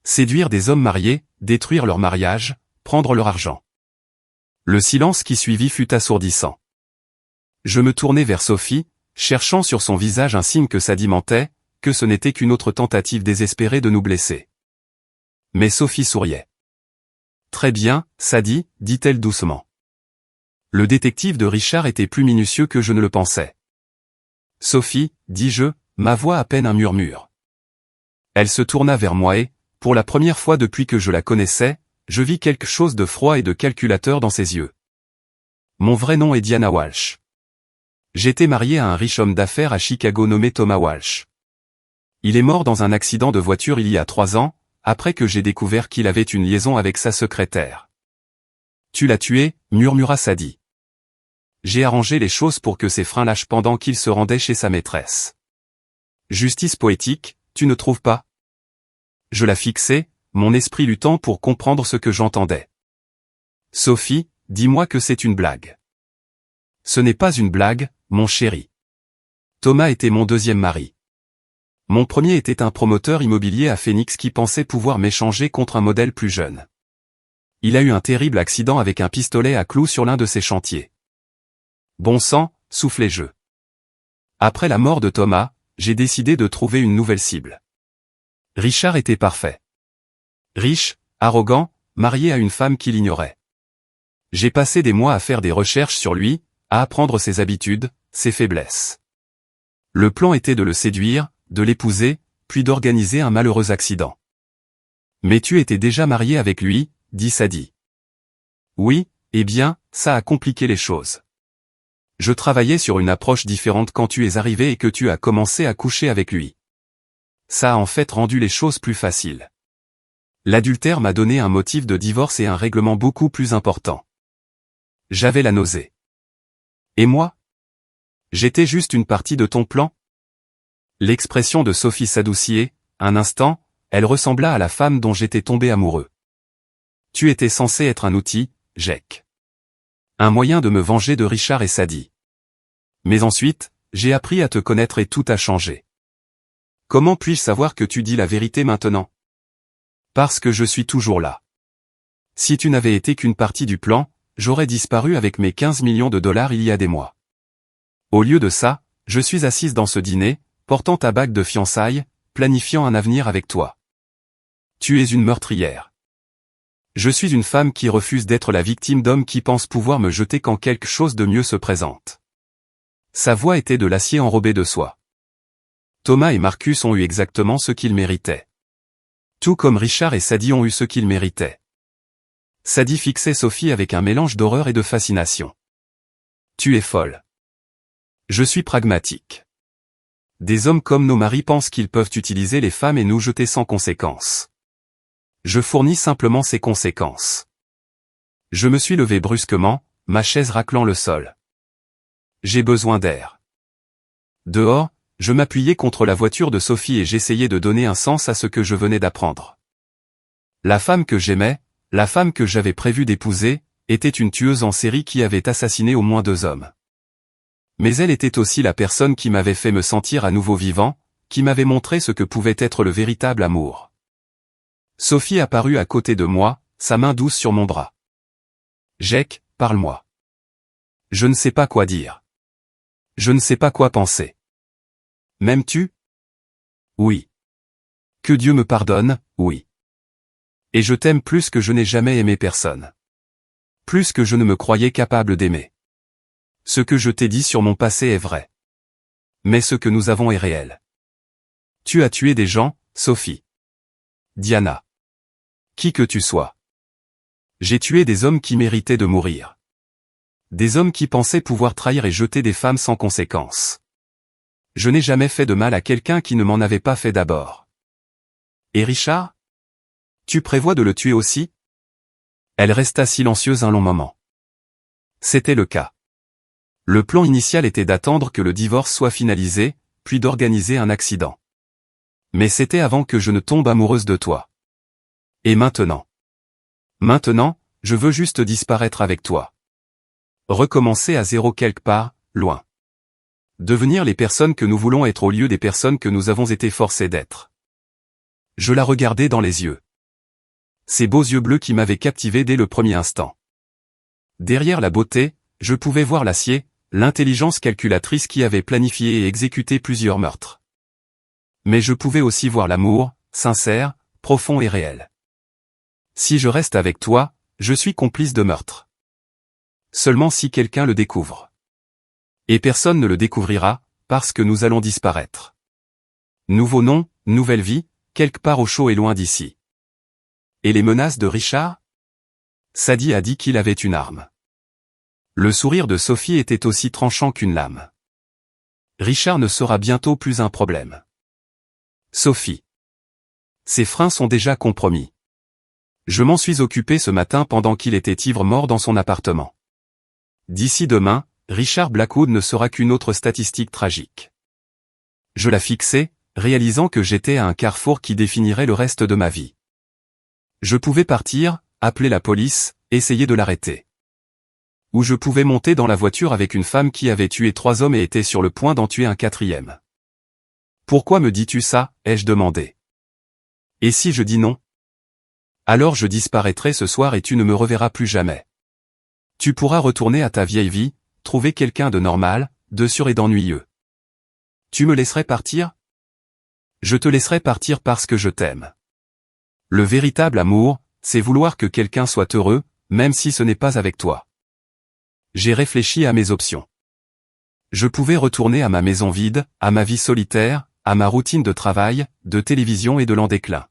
Séduire des hommes mariés, détruire leur mariage, prendre leur argent. Le silence qui suivit fut assourdissant. Je me tournai vers Sophie, cherchant sur son visage un signe que Sadie mentait, que ce n'était qu'une autre tentative désespérée de nous blesser. Mais Sophie souriait. Très bien, Sadie, dit-elle doucement. Le détective de Richard était plus minutieux que je ne le pensais. Sophie, dis-je, ma voix à peine un murmure. Elle se tourna vers moi et, pour la première fois depuis que je la connaissais, je vis quelque chose de froid et de calculateur dans ses yeux. Mon vrai nom est Diana Walsh. J'étais marié à un riche homme d'affaires à Chicago nommé Thomas Walsh. Il est mort dans un accident de voiture il y a 3 ans, après que j'ai découvert qu'il avait une liaison avec sa secrétaire. Tu l'as tué, murmura Sadie. J'ai arrangé les choses pour que ses freins lâchent pendant qu'il se rendait chez sa maîtresse. Justice poétique, tu ne trouves pas? Je la fixai, mon esprit luttant pour comprendre ce que j'entendais. Sophie, dis-moi que c'est une blague. Ce n'est pas une blague, mon chéri. Thomas était mon deuxième mari. Mon premier était un promoteur immobilier à Phoenix qui pensait pouvoir m'échanger contre un modèle plus jeune. Il a eu un terrible accident avec un pistolet à clous sur l'un de ses chantiers. Bon sang, soufflai-je. Après la mort de Thomas, j'ai décidé de trouver une nouvelle cible. Richard était parfait. Riche, arrogant, marié à une femme qui l'ignorait. J'ai passé des mois à faire des recherches sur lui, à apprendre ses habitudes, ses faiblesses. Le plan était de le séduire, de l'épouser, puis d'organiser un malheureux accident. Mais tu étais déjà marié avec lui, dit Sadie. Oui, eh bien, ça a compliqué les choses. Je travaillais sur une approche différente quand tu es arrivé et que tu as commencé à coucher avec lui. Ça a en fait rendu les choses plus faciles. L'adultère m'a donné un motif de divorce et un règlement beaucoup plus important. J'avais la nausée. Et moi? J'étais juste une partie de ton plan? L'expression de Sophie s'adoucit. Un instant, elle ressembla à la femme dont j'étais tombé amoureux. Tu étais censé être un outil, Jack. Un moyen de me venger de Richard et Sadie. Mais ensuite, j'ai appris à te connaître et tout a changé. Comment puis-je savoir que tu dis la vérité maintenant? Parce que je suis toujours là. Si tu n'avais été qu'une partie du plan, j'aurais disparu avec mes 15 millions de dollars il y a des mois. Au lieu de ça, je suis assise dans ce dîner, portant ta bague de fiançailles, planifiant un avenir avec toi. Tu es une meurtrière. Je suis une femme qui refuse d'être la victime d'hommes qui pensent pouvoir me jeter quand quelque chose de mieux se présente. Sa voix était de l'acier enrobé de soie. Thomas et Marcus ont eu exactement ce qu'ils méritaient. Tout comme Richard et Sadie ont eu ce qu'ils méritaient. Sadie fixait Sophie avec un mélange d'horreur et de fascination. Tu es folle. Je suis pragmatique. Des hommes comme nos maris pensent qu'ils peuvent utiliser les femmes et nous jeter sans conséquence. Je fournis simplement ces conséquences. Je me suis levé brusquement, ma chaise raclant le sol. J'ai besoin d'air. Dehors, je m'appuyais contre la voiture de Sophie et j'essayais de donner un sens à ce que je venais d'apprendre. La femme que j'aimais, la femme que j'avais prévu d'épouser, était une tueuse en série qui avait assassiné au moins 2 hommes. Mais elle était aussi la personne qui m'avait fait me sentir à nouveau vivant, qui m'avait montré ce que pouvait être le véritable amour. Sophie apparut à côté de moi, sa main douce sur mon bras. Jack, parle-moi. Je ne sais pas quoi dire. Je ne sais pas quoi penser. M'aimes-tu? Oui. Que Dieu me pardonne, oui. Et je t'aime plus que je n'ai jamais aimé personne. Plus que je ne me croyais capable d'aimer. Ce que je t'ai dit sur mon passé est vrai. Mais ce que nous avons est réel. Tu as tué des gens, Sophie. Diana. Qui que tu sois. J'ai tué des hommes qui méritaient de mourir. Des hommes qui pensaient pouvoir trahir et jeter des femmes sans conséquence. Je n'ai jamais fait de mal à quelqu'un qui ne m'en avait pas fait d'abord. Et Richard? Tu prévois de le tuer aussi? Elle resta silencieuse un long moment. C'était le cas. Le plan initial était d'attendre que le divorce soit finalisé, puis d'organiser un accident. Mais c'était avant que je ne tombe amoureuse de toi. Et maintenant? Maintenant, je veux juste disparaître avec toi. Recommencer à zéro quelque part, loin. Devenir les personnes que nous voulons être au lieu des personnes que nous avons été forcés d'être. Je la regardais dans les yeux. Ces beaux yeux bleus qui m'avaient captivé dès le premier instant. Derrière la beauté, je pouvais voir l'acier, l'intelligence calculatrice qui avait planifié et exécuté plusieurs meurtres. Mais je pouvais aussi voir l'amour, sincère, profond et réel. Si je reste avec toi, je suis complice de meurtre. Seulement si quelqu'un le découvre. Et personne ne le découvrira, parce que nous allons disparaître. Nouveau nom, nouvelle vie, quelque part au chaud et loin d'ici. Et les menaces de Richard? Sadie a dit qu'il avait une arme. Le sourire de Sophie était aussi tranchant qu'une lame. Richard ne sera bientôt plus un problème. Sophie. Ses freins sont déjà compromis. Je m'en suis occupé ce matin pendant qu'il était ivre-mort dans son appartement. D'ici demain, Richard Blackwood ne sera qu'une autre statistique tragique. Je la fixais, réalisant que j'étais à un carrefour qui définirait le reste de ma vie. Je pouvais partir, appeler la police, essayer de l'arrêter. Ou je pouvais monter dans la voiture avec une femme qui avait tué 3 hommes et était sur le point d'en tuer un 4e. Pourquoi me dis-tu ça, ai-je demandé. Et si je dis non? Alors je disparaîtrai ce soir et tu ne me reverras plus jamais. Tu pourras retourner à ta vieille vie, trouver quelqu'un de normal, de sûr et d'ennuyeux. Tu me laisserais partir? Je te laisserai partir parce que je t'aime. Le véritable amour, c'est vouloir que quelqu'un soit heureux, même si ce n'est pas avec toi. J'ai réfléchi à mes options. Je pouvais retourner à ma maison vide, à ma vie solitaire, à ma routine de travail, de télévision et de l'en déclin.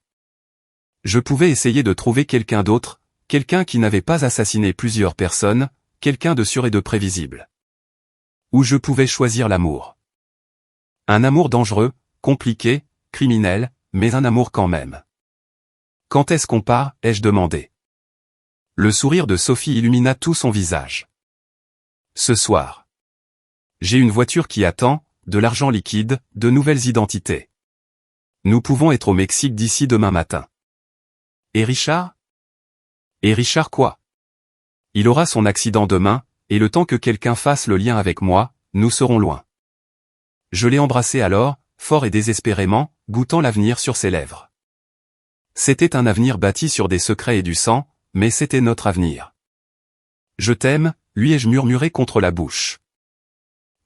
Je pouvais essayer de trouver quelqu'un d'autre, quelqu'un qui n'avait pas assassiné plusieurs personnes, quelqu'un de sûr et de prévisible. Ou je pouvais choisir l'amour. Un amour dangereux, compliqué, criminel, mais un amour quand même. Quand est-ce qu'on part, ai-je demandé. Le sourire de Sophie illumina tout son visage. Ce soir. J'ai une voiture qui attend, de l'argent liquide, de nouvelles identités. Nous pouvons être au Mexique d'ici demain matin. Et Richard? Et Richard quoi? Il aura son accident demain, et le temps que quelqu'un fasse le lien avec moi, nous serons loin. Je l'ai embrassé alors, fort et désespérément, goûtant l'avenir sur ses lèvres. C'était un avenir bâti sur des secrets et du sang, mais c'était notre avenir. Je t'aime, lui ai-je murmuré contre la bouche.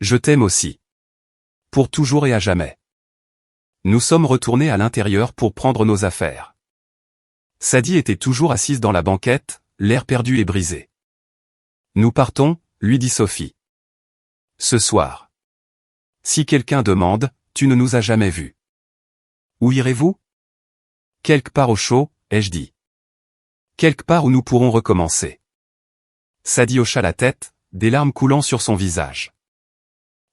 Je t'aime aussi. Pour toujours et à jamais. Nous sommes retournés à l'intérieur pour prendre nos affaires. Sadie était toujours assise dans la banquette, l'air perdu et brisé. Nous partons, lui dit Sophie. Ce soir. Si quelqu'un demande, tu ne nous as jamais vus. Où irez-vous? Quelque part au chaud, ai-je dit. Quelque part où nous pourrons recommencer. Sadie hocha la tête, des larmes coulant sur son visage.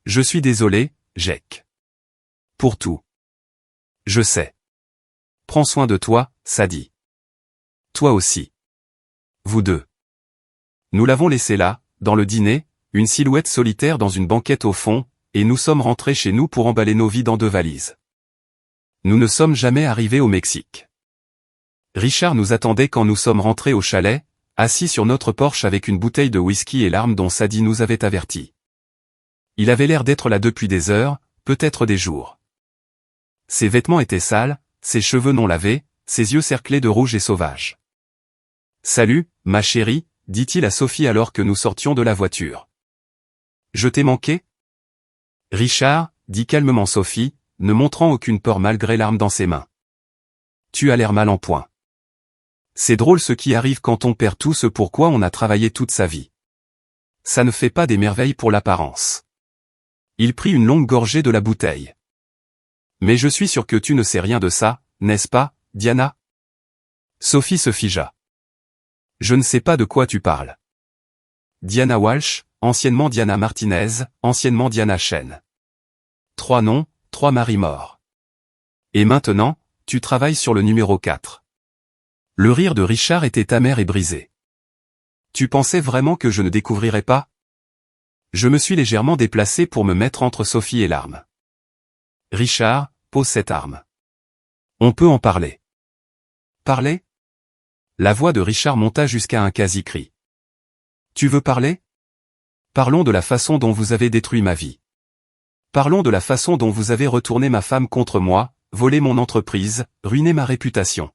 Je suis désolé, Jake. Pour tout. Je sais. Prends soin de toi, Sadie. Toi aussi. Vous deux. Nous l'avons laissé là, dans le dîner, une silhouette solitaire dans une banquette au fond, et nous sommes rentrés chez nous pour emballer nos vies dans 2 valises. Nous ne sommes jamais arrivés au Mexique. Richard nous attendait quand nous sommes rentrés au chalet, assis sur notre porche avec une bouteille de whisky et l'arme dont Sadie nous avait avertis. Il avait l'air d'être là depuis des heures, peut-être des jours. Ses vêtements étaient sales, ses cheveux non lavés, ses yeux cerclés de rouge et sauvage. « Salut, ma chérie », dit-il à Sophie alors que nous sortions de la voiture. « Je t'ai manqué ?» Richard, dit calmement Sophie, ne montrant aucune peur malgré l'arme dans ses mains. Tu as l'air mal en point. C'est drôle ce qui arrive quand on perd tout ce pourquoi on a travaillé toute sa vie. Ça ne fait pas des merveilles pour l'apparence. Il prit une longue gorgée de la bouteille. Mais je suis sûr que tu ne sais rien de ça, n'est-ce pas, Diana? Sophie se figea. Je ne sais pas de quoi tu parles. Diana Walsh, anciennement Diana Martinez, anciennement Diana Chen. 3 noms, 3 maris morts. Et maintenant, tu travailles sur le numéro 4. Le rire de Richard était amer et brisé. Tu pensais vraiment que je ne découvrirais pas? Je me suis légèrement déplacé pour me mettre entre Sophie et l'arme. Richard, pose cette arme. On peut en parler. Parler? La voix de Richard monta jusqu'à un quasi-cri. Tu veux parler? Parlons de la façon dont vous avez détruit ma vie. Parlons de la façon dont vous avez retourné ma femme contre moi, volé mon entreprise, ruiné ma réputation.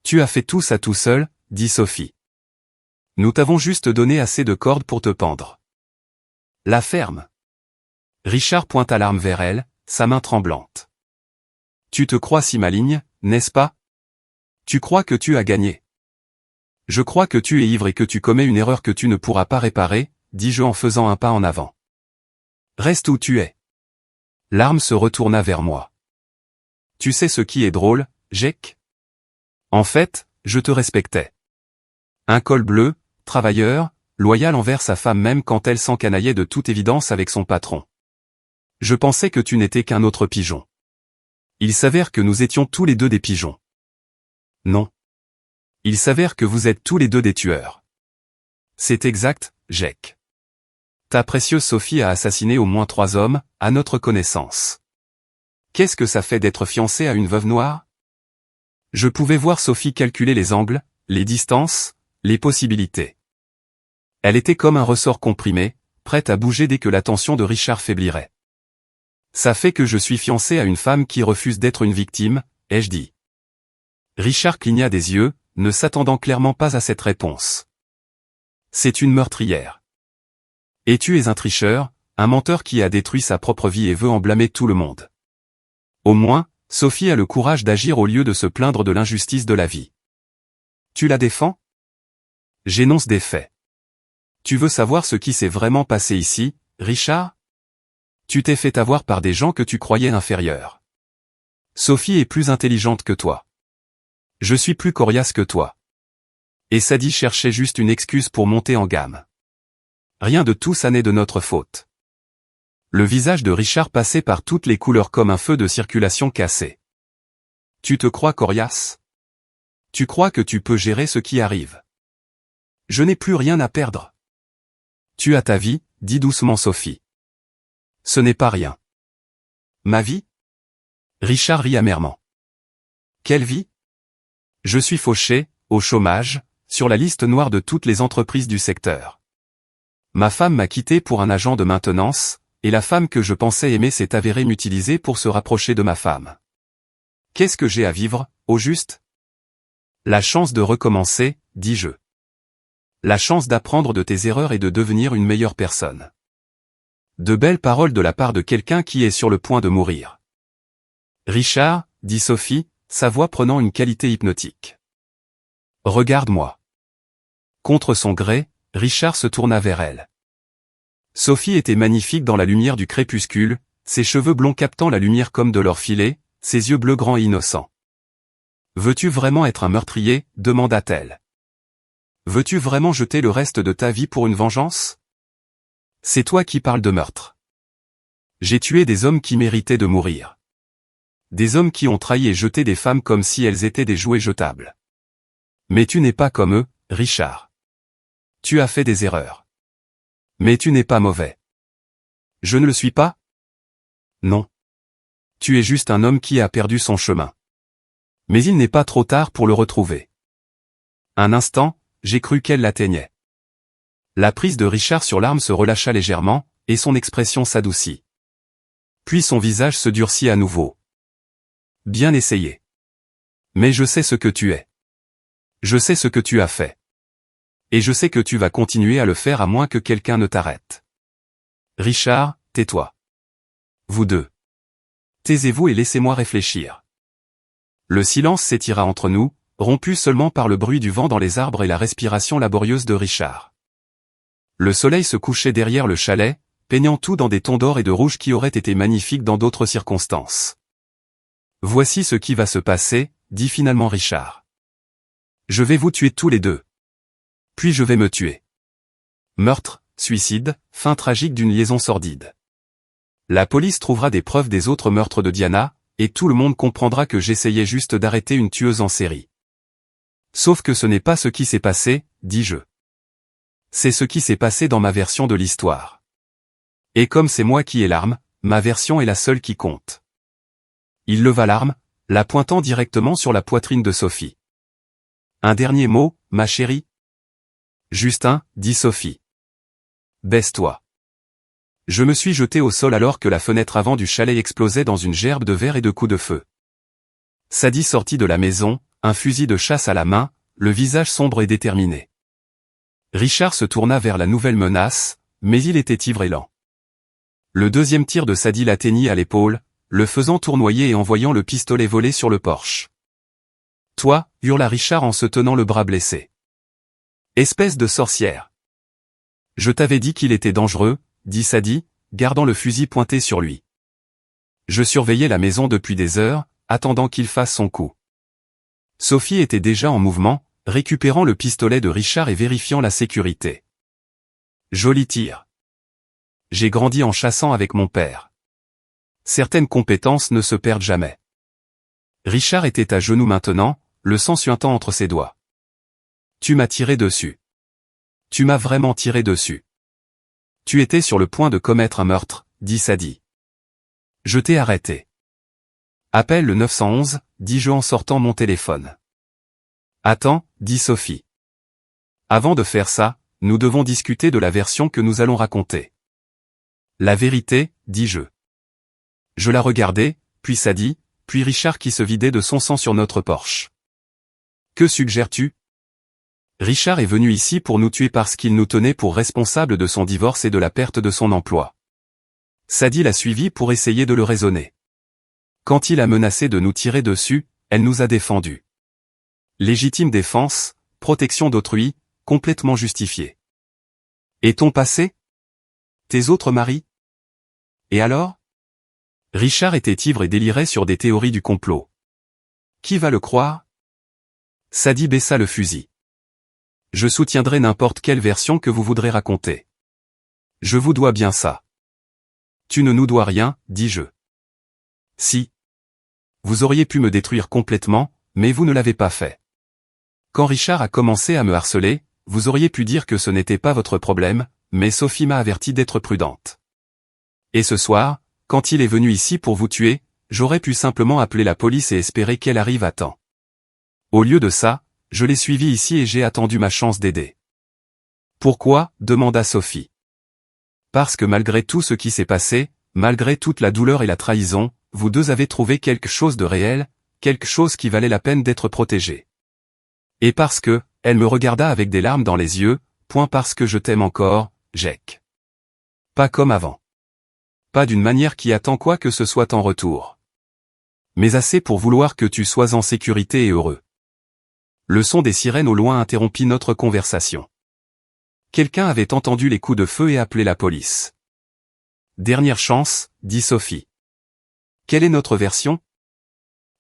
Tu as fait tout ça tout seul, dit Sophie. Nous t'avons juste donné assez de cordes pour te pendre. La ferme. Richard pointa l'arme vers elle, sa main tremblante. Tu te crois si maligne, n'est-ce pas? Tu crois que tu as gagné. Je crois que tu es ivre et que tu commets une erreur que tu ne pourras pas réparer, dis-je en faisant un pas en avant. Reste où tu es. L'arme se retourna vers moi. Tu sais ce qui est drôle, Jake? En fait, je te respectais. Un col bleu, travailleur, loyal envers sa femme même quand elle s'encanaillait de toute évidence avec son patron. Je pensais que tu n'étais qu'un autre pigeon. Il s'avère que nous étions tous les deux des pigeons. Non. Il s'avère que vous êtes tous les deux des tueurs. C'est exact, Jake. Ta précieuse Sophie a assassiné au moins 3 hommes, à notre connaissance. Qu'est-ce que ça fait d'être fiancé à une veuve noire? Je pouvais voir Sophie calculer les angles, les distances, les possibilités. Elle était comme un ressort comprimé, prête à bouger dès que l'attention de Richard faiblirait. Ça fait que je suis fiancé à une femme qui refuse d'être une victime, ai-je dit. Richard cligna des yeux, ne s'attendant clairement pas à cette réponse. C'est une meurtrière. Et tu es un tricheur, un menteur qui a détruit sa propre vie et veut en blâmer tout le monde. Au moins, Sophie a le courage d'agir au lieu de se plaindre de l'injustice de la vie. Tu la défends? J'énonce des faits. Tu veux savoir ce qui s'est vraiment passé ici, Richard? Tu t'es fait avoir par des gens que tu croyais inférieurs. Sophie est plus intelligente que toi. Je suis plus coriace que toi. Et Sadie cherchait juste une excuse pour monter en gamme. Rien de tout ça n'est de notre faute. Le visage de Richard passait par toutes les couleurs comme un feu de circulation cassé. Tu te crois coriace? Tu crois que tu peux gérer ce qui arrive. Je n'ai plus rien à perdre. Tu as ta vie, dit doucement Sophie. Ce n'est pas rien. Ma vie? Richard rit amèrement. Quelle vie? Je suis fauché, au chômage, sur la liste noire de toutes les entreprises du secteur. Ma femme m'a quitté pour un agent de maintenance, et la femme que je pensais aimer s'est avérée m'utiliser pour se rapprocher de ma femme. Qu'est-ce que j'ai à vivre, au juste? La chance de recommencer, dis-je. La chance d'apprendre de tes erreurs et de devenir une meilleure personne. De belles paroles de la part de quelqu'un qui est sur le point de mourir. Richard, dit Sophie, sa voix prenant une qualité hypnotique. Regarde-moi. Contre son gré, Richard se tourna vers elle. Sophie était magnifique dans la lumière du crépuscule, ses cheveux blonds captant la lumière comme de l'or filé, ses yeux bleus grands et innocents. Veux-tu vraiment être un meurtrier? Demanda-t-elle. Veux-tu vraiment jeter le reste de ta vie pour une vengeance? C'est toi qui parles de meurtre. J'ai tué des hommes qui méritaient de mourir. Des hommes qui ont trahi et jeté des femmes comme si elles étaient des jouets jetables. Mais tu n'es pas comme eux, Richard. Tu as fait des erreurs. Mais tu n'es pas mauvais. Je ne le suis pas? Non. Tu es juste un homme qui a perdu son chemin. Mais il n'est pas trop tard pour le retrouver. Un instant, j'ai cru qu'elle l'atteignait. La prise de Richard sur l'arme se relâcha légèrement, et son expression s'adoucit. Puis son visage se durcit à nouveau. Bien essayé. Mais je sais ce que tu es. Je sais ce que tu as fait. Et je sais que tu vas continuer à le faire à moins que quelqu'un ne t'arrête. Richard, tais-toi. Vous deux. Taisez-vous et laissez-moi réfléchir. Le silence s'étira entre nous, rompu seulement par le bruit du vent dans les arbres et la respiration laborieuse de Richard. Le soleil se couchait derrière le chalet, peignant tout dans des tons d'or et de rouge qui auraient été magnifiques dans d'autres circonstances. Voici ce qui va se passer, dit finalement Richard. Je vais vous tuer tous les deux. Puis je vais me tuer. Meurtre, suicide, fin tragique d'une liaison sordide. La police trouvera des preuves des autres meurtres de Diana, et tout le monde comprendra que j'essayais juste d'arrêter une tueuse en série. Sauf que ce n'est pas ce qui s'est passé, dis-je. C'est ce qui s'est passé dans ma version de l'histoire. Et comme c'est moi qui ai l'arme, ma version est la seule qui compte. Il leva l'arme, la pointant directement sur la poitrine de Sophie. Un dernier mot, ma chérie? Justin, dit Sophie. Baisse-toi. Je me suis jeté au sol alors que la fenêtre avant du chalet explosait dans une gerbe de verre et de coups de feu. Sadie sortit de la maison, un fusil de chasse à la main, le visage sombre et déterminé. Richard se tourna vers la nouvelle menace, mais il était ivre et lent. Le deuxième tir de Sadie l'atteignit à l'épaule, le faisant tournoyer et envoyant le pistolet voler sur le porche. Toi, hurla Richard en se tenant le bras blessé. Espèce de sorcière. Je t'avais dit qu'il était dangereux, dit Sadie, gardant le fusil pointé sur lui. Je surveillais la maison depuis des heures, attendant qu'il fasse son coup. Sophie était déjà en mouvement, récupérant le pistolet de Richard et vérifiant la sécurité. Joli tir. J'ai grandi en chassant avec mon père. Certaines compétences ne se perdent jamais. Richard était à genoux maintenant, le sang suintant entre ses doigts. Tu m'as tiré dessus. Tu m'as vraiment tiré dessus. Tu étais sur le point de commettre un meurtre, dit Sadie. Je t'ai arrêté. Appelle le 911, dis-je en sortant mon téléphone. Attends, dit Sophie. Avant de faire ça, nous devons discuter de la version que nous allons raconter. La vérité, dis-je. Je la regardais, puis Sadie, puis Richard qui se vidait de son sang sur notre porche. Que suggères-tu? Richard est venu ici pour nous tuer parce qu'il nous tenait pour responsables de son divorce et de la perte de son emploi. Sadie l'a suivi pour essayer de le raisonner. Quand il a menacé de nous tirer dessus, elle nous a défendus. Légitime défense, protection d'autrui, complètement justifiée. Et ton passé? Tes autres maris? Et alors? Richard était ivre et délirait sur des théories du complot. Qui va le croire? Sadie baissa le fusil. Je soutiendrai n'importe quelle version que vous voudrez raconter. Je vous dois bien ça. Tu ne nous dois rien, dis-je. Si. Vous auriez pu me détruire complètement, mais vous ne l'avez pas fait. Quand Richard a commencé à me harceler, vous auriez pu dire que ce n'était pas votre problème, mais Sophie m'a averti d'être prudente. Et ce soir, quand il est venu ici pour vous tuer, j'aurais pu simplement appeler la police et espérer qu'elle arrive à temps. Au lieu de ça, je l'ai suivi ici et j'ai attendu ma chance d'aider. Pourquoi ? Demanda Sophie. Parce que malgré tout ce qui s'est passé, malgré toute la douleur et la trahison, vous deux avez trouvé quelque chose de réel, quelque chose qui valait la peine d'être protégé. Et parce que, elle me regarda avec des larmes dans les yeux, point parce que je t'aime encore, Jake. Pas comme avant. Pas d'une manière qui attend quoi que ce soit en retour. Mais assez pour vouloir que tu sois en sécurité et heureux. Le son des sirènes au loin interrompit notre conversation. Quelqu'un avait entendu les coups de feu et appelé la police. Dernière chance, dit Sophie. Quelle est notre version ?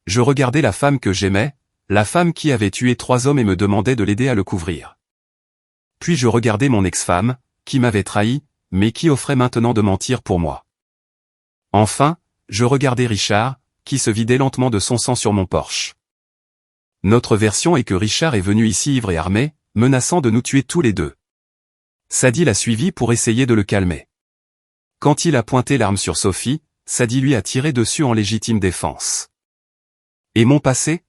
Je regardais la femme que j'aimais, la femme qui avait tué 3 hommes et me demandait de l'aider à le couvrir. Puis je regardais mon ex-femme, qui m'avait trahi, mais qui offrait maintenant de mentir pour moi. Enfin, je regardais Richard, qui se vidait lentement de son sang sur mon porche. Notre version est que Richard est venu ici ivre et armé, menaçant de nous tuer tous les deux. Sadie l'a suivi pour essayer de le calmer. Quand il a pointé l'arme sur Sophie, Sadie lui a tiré dessus en légitime défense. Et mon passé ?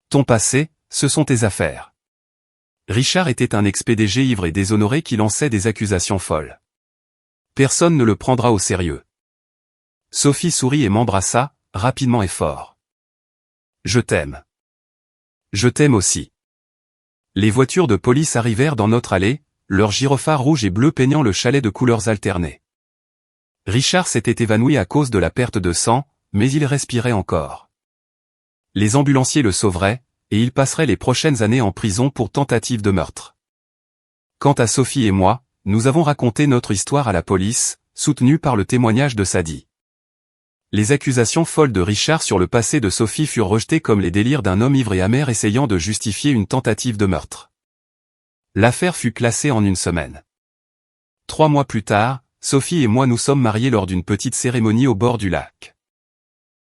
Ton passé, ce sont tes affaires. Richard était un ex-PDG ivre et déshonoré qui lançait des accusations folles. Personne ne le prendra au sérieux. Sophie sourit et m'embrassa, rapidement et fort. Je t'aime. Je t'aime aussi. Les voitures de police arrivèrent dans notre allée, leurs gyrophares rouges et bleus peignant le chalet de couleurs alternées. Richard s'était évanoui à cause de la perte de sang, mais il respirait encore. Les ambulanciers le sauveraient, et il passerait les prochaines années en prison pour tentative de meurtre. Quant à Sophie et moi, nous avons raconté notre histoire à la police, soutenue par le témoignage de Sadie. Les accusations folles de Richard sur le passé de Sophie furent rejetées comme les délires d'un homme ivre et amer essayant de justifier une tentative de meurtre. L'affaire fut classée en 1 semaine. 3 mois plus tard, Sophie et moi nous sommes mariés lors d'une petite cérémonie au bord du lac.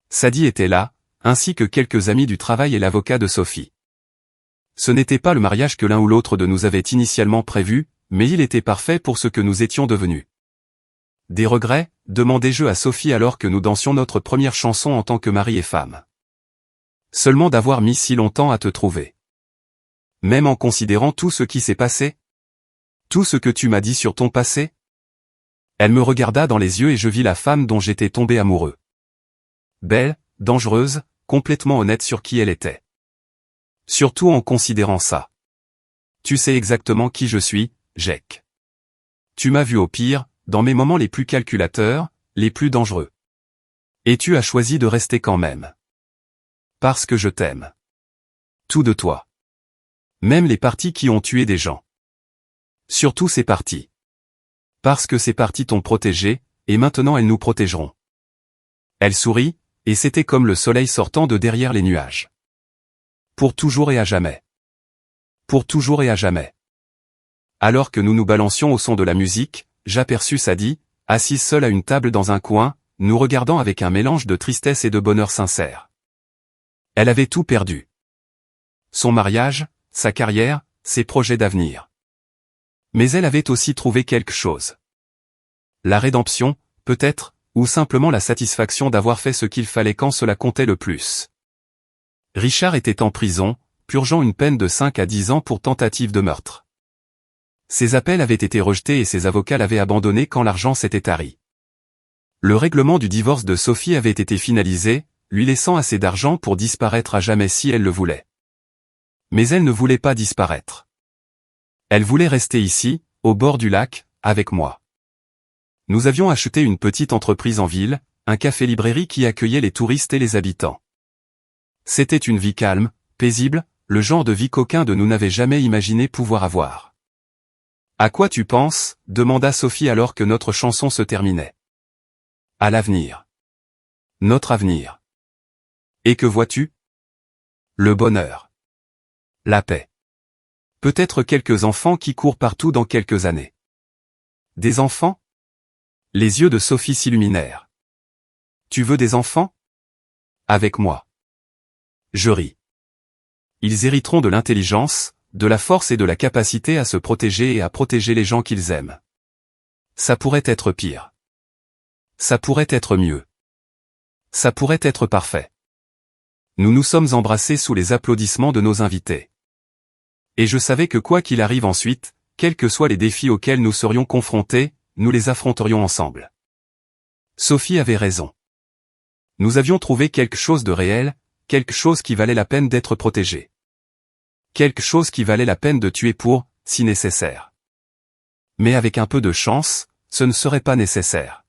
Sadie était là, ainsi que quelques amis du travail et l'avocat de Sophie. Ce n'était pas le mariage que l'un ou l'autre de nous avait initialement prévu, mais il était parfait pour ce que nous étions devenus. Des regrets ? Demandai-je à Sophie alors que nous dansions notre première chanson en tant que mari et femme. Seulement d'avoir mis si longtemps à te trouver. Même en considérant tout ce qui s'est passé ? Tout ce que tu m'as dit sur ton passé ? Elle me regarda dans les yeux et je vis la femme dont j'étais tombé amoureux. Belle, dangereuse, complètement honnête sur qui elle était. Surtout en considérant ça. Tu sais exactement qui je suis, Jake. Tu m'as vu au pire, dans mes moments les plus calculateurs, les plus dangereux. Et tu as choisi de rester quand même. Parce que je t'aime. Tout de toi. Même les parties qui ont tué des gens. Surtout ces parties. Parce que ces parties t'ont protégé, et maintenant elles nous protégeront. Elle sourit, et c'était comme le soleil sortant de derrière les nuages. Pour toujours et à jamais. Pour toujours et à jamais. Alors que nous nous balancions au son de la musique, j'aperçus Sadie, assise seule à une table dans un coin, nous regardant avec un mélange de tristesse et de bonheur sincère. Elle avait tout perdu. Son mariage, sa carrière, ses projets d'avenir. Mais elle avait aussi trouvé quelque chose. La rédemption, peut-être, ou simplement la satisfaction d'avoir fait ce qu'il fallait quand cela comptait le plus. Richard était en prison, purgeant une peine de 5 à 10 ans pour tentative de meurtre. Ses appels avaient été rejetés et ses avocats l'avaient abandonné quand l'argent s'était tari. Le règlement du divorce de Sophie avait été finalisé, lui laissant assez d'argent pour disparaître à jamais si elle le voulait. Mais elle ne voulait pas disparaître. Elle voulait rester ici, au bord du lac, avec moi. Nous avions acheté une petite entreprise en ville, un café-librairie qui accueillait les touristes et les habitants. C'était une vie calme, paisible, le genre de vie qu'aucun de nous n'avait jamais imaginé pouvoir avoir. À quoi tu penses ? Demanda Sophie alors que notre chanson se terminait. À l'avenir. Notre avenir. Et que vois-tu ? Le bonheur. La paix. Peut-être quelques enfants qui courent partout dans quelques années. Des enfants ? Les yeux de Sophie s'illuminèrent. Tu veux des enfants ? Avec moi. Je ris. Ils hériteront de l'intelligence, de la force et de la capacité à se protéger et à protéger les gens qu'ils aiment. Ça pourrait être pire. Ça pourrait être mieux. Ça pourrait être parfait. Nous nous sommes embrassés sous les applaudissements de nos invités. Et je savais que quoi qu'il arrive ensuite, quels que soient les défis auxquels nous serions confrontés, nous les affronterions ensemble. Sophie avait raison. Nous avions trouvé quelque chose de réel, quelque chose qui valait la peine d'être protégé. Quelque chose qui valait la peine de tuer pour, si nécessaire. Mais avec un peu de chance, ce ne serait pas nécessaire.